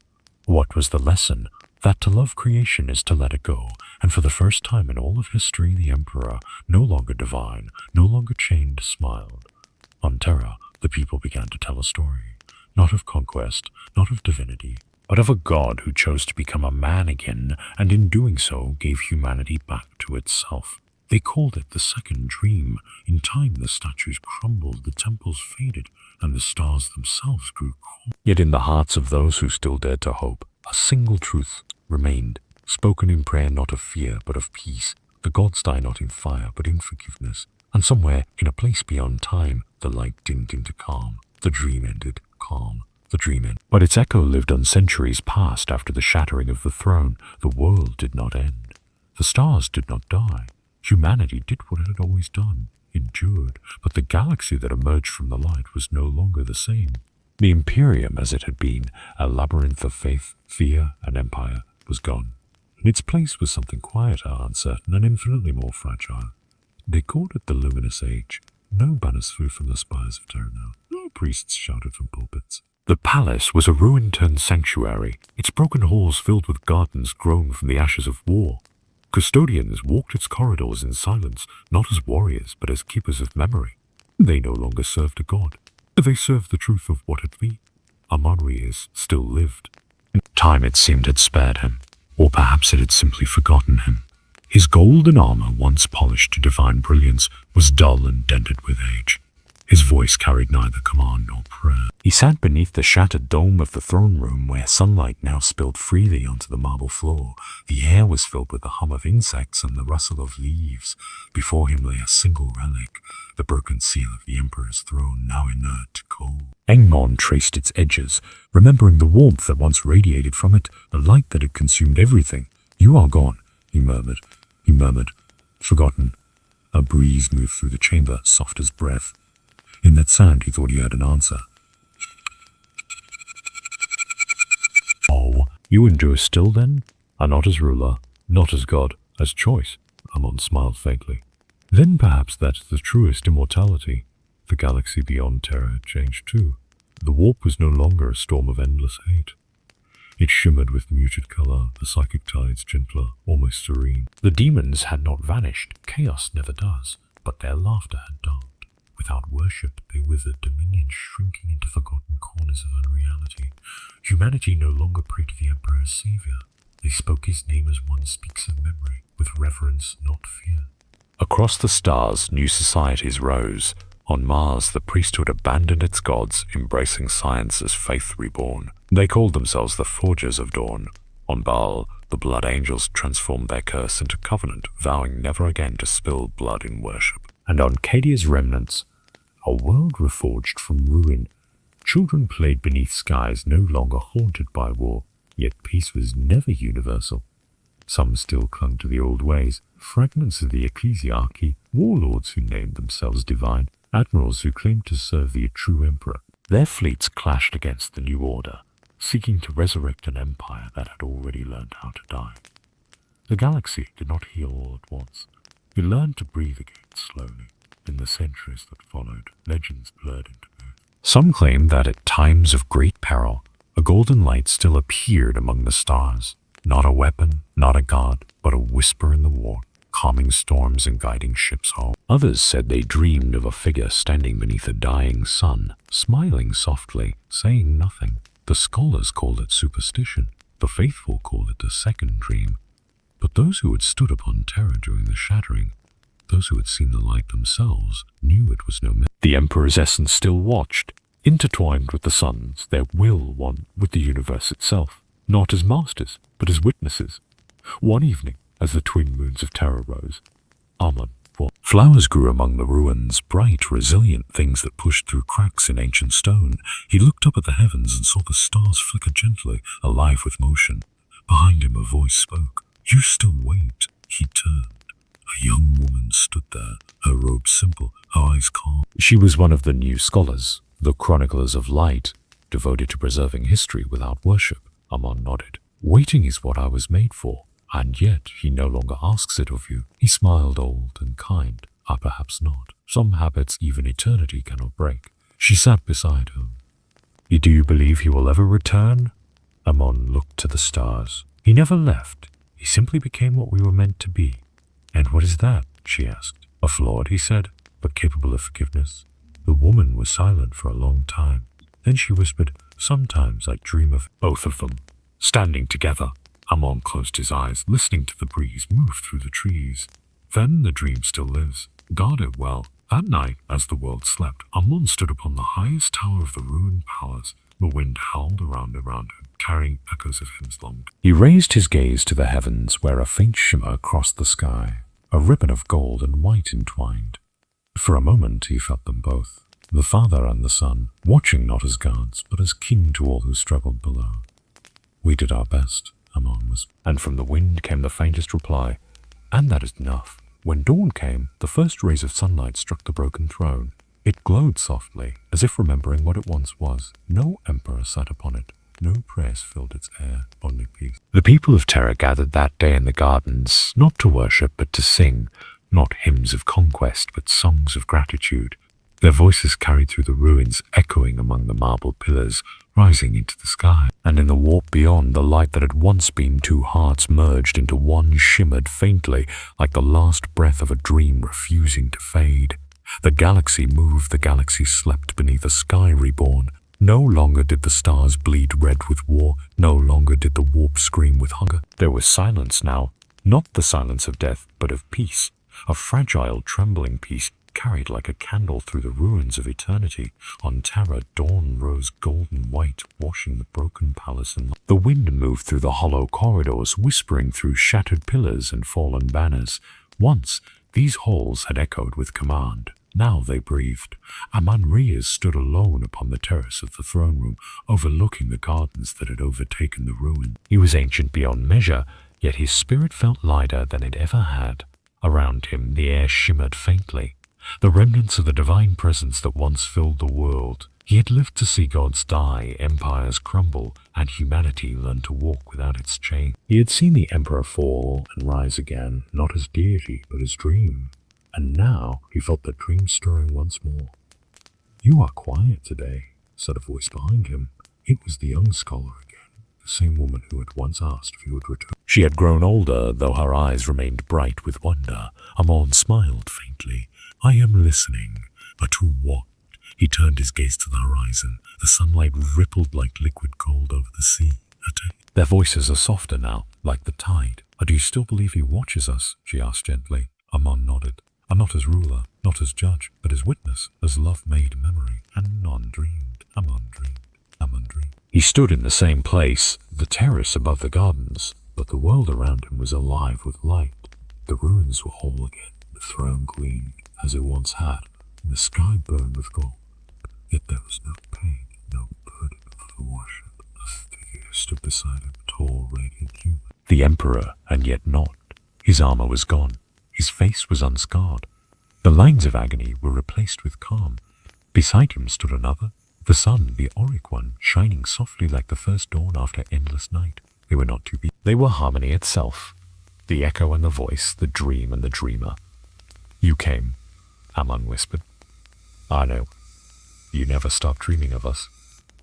What was the lesson? That to love creation is to let it go. And for the first time in all of history, the Emperor, no longer divine, no longer chained, smiled. On Terra, the people began to tell a story. Not of conquest, not of divinity, but of a god who chose to become a man again, and in doing so gave humanity back to itself. They called it the second dream. In time, the statues crumbled, the temples faded, and the stars themselves grew cold. Yet in the hearts of those who still dared to hope, a single truth remained, spoken in prayer not of fear, but of peace. The gods die not in fire, but in forgiveness. And somewhere, in a place beyond time, the light dimmed into calm. The dream ended, calm. The dream ended. But its echo lived on centuries past after the shattering of the throne. The world did not end. The stars did not die. Humanity did what it had always done, endured, but the galaxy that emerged from the light was no longer the same. The Imperium, as it had been, a labyrinth of faith, fear, and empire, was gone. In its place was something quieter, uncertain, and infinitely more fragile. They called it the Luminous Age. No banners flew from the spires of terror now. No priests shouted from pulpits. The palace was a ruin-turned sanctuary, its broken halls filled with gardens grown from the ashes of war. Custodians walked its corridors in silence, not as warriors, but as keepers of memory. They no longer served a god. They served the truth of what had been. Amanrius still lived. Time, it seemed, had spared him, or perhaps it had simply forgotten him. His golden armor, once polished to divine brilliance, was dull and dented with age. His voice carried neither command nor prayer. He sat beneath the shattered dome of the throne room, where sunlight now spilled freely onto the marble floor. The air was filled with the hum of insects and the rustle of leaves. Before him lay a single relic, the broken seal of the Emperor's throne, now inert, cold. Engmon traced its edges, remembering the warmth that once radiated from it, the light that had consumed everything. "You are gone," he murmured. Forgotten. A breeze moved through the chamber, soft as breath. In that sound, he thought he heard an answer. "Oh, you endure still, then? Are not as ruler, not as god, as choice?" Amon smiled faintly. "Then perhaps that's the truest immortality." The galaxy beyond Terra had changed too. The warp was no longer a storm of endless hate. It shimmered with muted color, the psychic tides gentler, almost serene. The demons had not vanished. Chaos never does. But their laughter had dulled. Without worship, they withered, dominion shrinking into forgotten corners of unreality. Humanity no longer prayed to the Emperor as savior. They spoke his name as one speaks of memory, with reverence, not fear. Across the stars, new societies rose. On Mars, the priesthood abandoned its gods, embracing science as faith reborn. They called themselves the Forgers of Dawn. On Baal, the blood angels transformed their curse into covenant, vowing never again to spill blood in worship. And on Cadia's remnants, a world reforged from ruin, children played beneath skies no longer haunted by war, yet peace was never universal. Some still clung to the old ways, fragments of the ecclesiarchy, warlords who named themselves divine, admirals who claimed to serve the true emperor. Their fleets clashed against the new order, seeking to resurrect an empire that had already learned how to die. The galaxy did not heal all at once. It learned to breathe again slowly. In the centuries that followed, legends blurred into myth. Some claim that at times of great peril, a golden light still appeared among the stars. Not a weapon, not a god, but a whisper in the war, calming storms and guiding ships home. Others said they dreamed of a figure standing beneath a dying sun, smiling softly, saying nothing. The scholars called it superstition. The faithful called it a second dream. But those who had stood upon Terra during the shattering, those who had seen the light themselves, knew it was no myth. The Emperor's essence still watched, intertwined with the suns, their will one with the universe itself, not as masters, but as witnesses. One evening, as the twin moons of Terra rose, Amon walked. Flowers grew among the ruins, bright, resilient things that pushed through cracks in ancient stone. He looked up at the heavens and saw the stars flicker gently, alive with motion. Behind him a voice spoke. "You still wait." He turned. A young woman stood there, her robe simple, her eyes calm. She was one of the new scholars, the chroniclers of light, devoted to preserving history without worship. Amon nodded. "Waiting is what I was made for, and yet he no longer asks it of you." He smiled, old and kind. Perhaps not. Some habits even eternity cannot break. She sat beside him. "Do you believe he will ever return?" Amon looked to the stars. "He never left. He simply became what we were meant to be." "And what is that?" she asked. "A flawed," he said, "but capable of forgiveness." The woman was silent for a long time. Then she whispered, "Sometimes I dream of both of them, standing together." Amon closed his eyes, listening to the breeze move through the trees. Then the dream still lives. Guard it well. That night, as the world slept, Amon stood upon the highest tower of the ruined palace. The wind howled around him, carrying echoes of hymns long. He raised his gaze to the heavens, where a faint shimmer crossed the sky, a ribbon of gold and white entwined. For a moment he felt them both, the father and the son, watching not as guards, but as kin to all who struggled below. "We did our best," Amon was, and from the wind came the faintest reply, "And that is enough." When dawn came, the first rays of sunlight struck the broken throne. It glowed softly, as if remembering what it once was. No emperor sat upon it. No press filled its air, only peace. The people of Terra gathered that day in the gardens, not to worship but to sing, not hymns of conquest but songs of gratitude. Their voices carried through the ruins, echoing among the marble pillars, rising into the sky. And in the warp beyond, the light that had once been two hearts merged into one shimmered faintly, like the last breath of a dream refusing to fade. The galaxy moved, the galaxy slept beneath a sky reborn. No longer did the stars bleed red with war, no longer did the warp scream with hunger. There was silence now, not the silence of death, but of peace, a fragile, trembling peace, carried like a candle through the ruins of eternity. On Terra, dawn rose golden white, washing the broken palace and the wind moved through the hollow corridors, whispering through shattered pillars and fallen banners. Once, these halls had echoed with command. Now they breathed. Aman-Riaz stood alone upon the terrace of the throne room, overlooking the gardens that had overtaken the ruin. He was ancient beyond measure, yet his spirit felt lighter than it ever had. Around him, the air shimmered faintly, the remnants of the divine presence that once filled the world. He had lived to see gods die, empires crumble, and humanity learn to walk without its chain. He had seen the Emperor fall and rise again, not as deity, but as dream. And now he felt the dream stirring once more. "You are quiet today," said a voice behind him. It was the young scholar again, the same woman who had once asked if he would return. She had grown older, though her eyes remained bright with wonder. Amon smiled faintly. "I am listening, but to what?" He turned his gaze to the horizon. The sunlight rippled like liquid gold over the sea. Their voices are softer now, like the tide. "Do you still believe he watches us?" she asked gently. Amon nodded. "Not as ruler, not as judge, but as witness, as love made memory, and none dreamed. Amon dreamed. Amon dreamed." He stood in the same place, the terrace above the gardens, but the world around him was alive with light. The ruins were whole again, the throne gleamed as it once had, and the sky burned with gold. Yet there was no pain, no burden for the worship. A figure stood beside him, tall, radiant, human. The Emperor, and yet not. His armor was gone. His face was unscarred. The lines of agony were replaced with calm. Beside him stood another, the sun, the auric one, shining softly like the first dawn after endless night. They were not two beings. They were harmony itself. The echo and the voice, the dream and the dreamer. "You came," Amon whispered. "I know. You never stopped dreaming of us."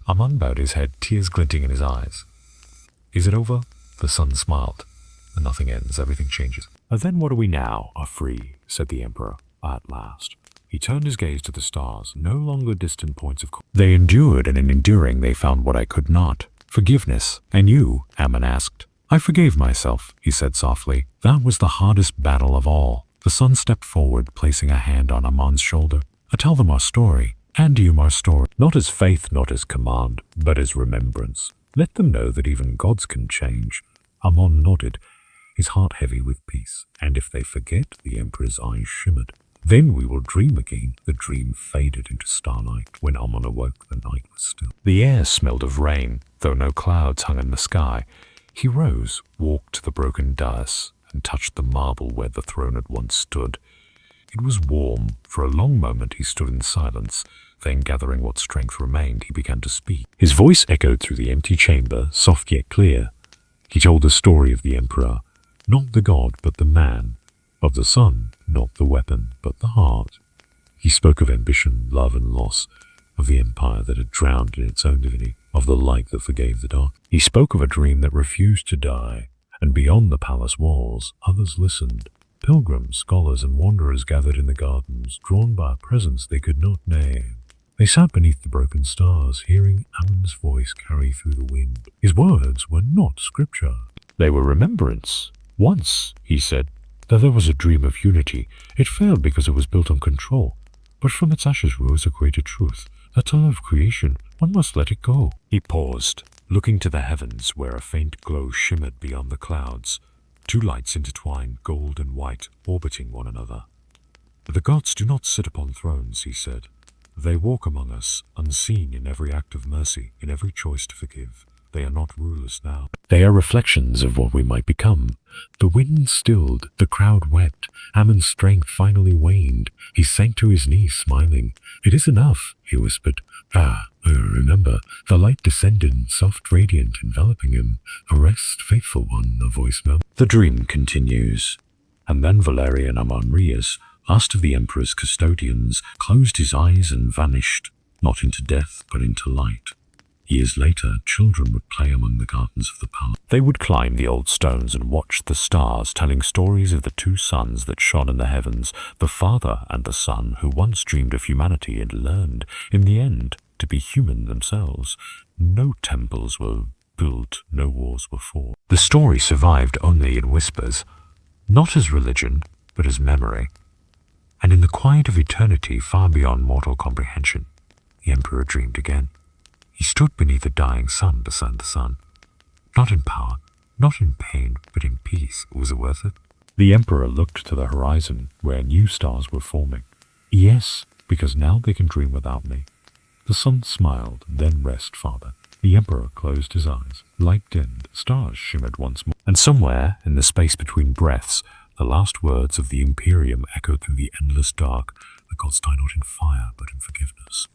Amon bowed his head, tears glinting in his eyes. "Is it over?" The sun smiled. "And nothing ends, everything changes." "Then what are we now? Are free," said the Emperor, at last. He turned his gaze to the stars, no longer distant points of... "They endured, and in enduring they found what I could not. Forgiveness. And you?" Amon asked. "I forgave myself," he said softly. "That was the hardest battle of all." The sun stepped forward, placing a hand on Amon's shoulder. "I tell them our story, and you our story. Not as faith, not as command, but as remembrance. Let them know that even gods can change." Amon nodded, his heart heavy with peace. "And if they forget," the Emperor's eyes shimmered, "then we will dream again." The dream faded into starlight. When Amon awoke, the night was still. The air smelled of rain, though no clouds hung in the sky. He rose, walked to the broken dais, and touched the marble where the throne had once stood. It was warm. For a long moment he stood in silence. Then, gathering what strength remained, he began to speak. His voice echoed through the empty chamber, soft yet clear. He told the story of the Emperor, not the god, but the man. Of the sun, not the weapon, but the heart. He spoke of ambition, love, and loss, of the empire that had drowned in its own divinity, of the light that forgave the dark. He spoke of a dream that refused to die, and beyond the palace walls, others listened. Pilgrims, scholars, and wanderers gathered in the gardens, drawn by a presence they could not name. They sat beneath the broken stars, hearing Amon's voice carry through the wind. His words were not scripture. They were remembrance. Once, he said, that there was a dream of unity. It failed because it was built on control. But from its ashes rose a greater truth, that to love creation, one must let it go. He paused, looking to the heavens where a faint glow shimmered beyond the clouds. Two lights intertwined, gold and white, orbiting one another. "The gods do not sit upon thrones," he said. "They walk among us, unseen in every act of mercy, in every choice to forgive. They are not rulers now. They are reflections of what we might become. The wind stilled, the crowd wept. Ammon's strength finally waned. He sank to his knees, smiling. "It is enough," he whispered. "Ah, I remember." The light descended, soft, radiant, enveloping him. "A rest, faithful one," the voice murmured. The dream continues. And then Valerian Amarnius, last of the emperor's custodians, closed his eyes and vanished, not into death, but into light. Years later, children would play among the gardens of the palace. They would climb the old stones and watch the stars, telling stories of the two suns that shone in the heavens, the father and the son who once dreamed of humanity and learned, in the end, to be human themselves. No temples were built, no wars were fought. The story survived only in whispers, not as religion, but as memory. And in the quiet of eternity, far beyond mortal comprehension, the emperor dreamed again. He stood beneath the dying sun beside the sun. Not in power, not in pain, but in peace. Was it worth it? The emperor looked to the horizon, where new stars were forming. "Yes, because now they can dream without me." The sun smiled, then rest, father. The emperor closed his eyes. Light dimmed, stars shimmered once more. And somewhere, in the space between breaths, the last words of the Imperium echoed through the endless dark. "The gods die not in fire, but in forgiveness."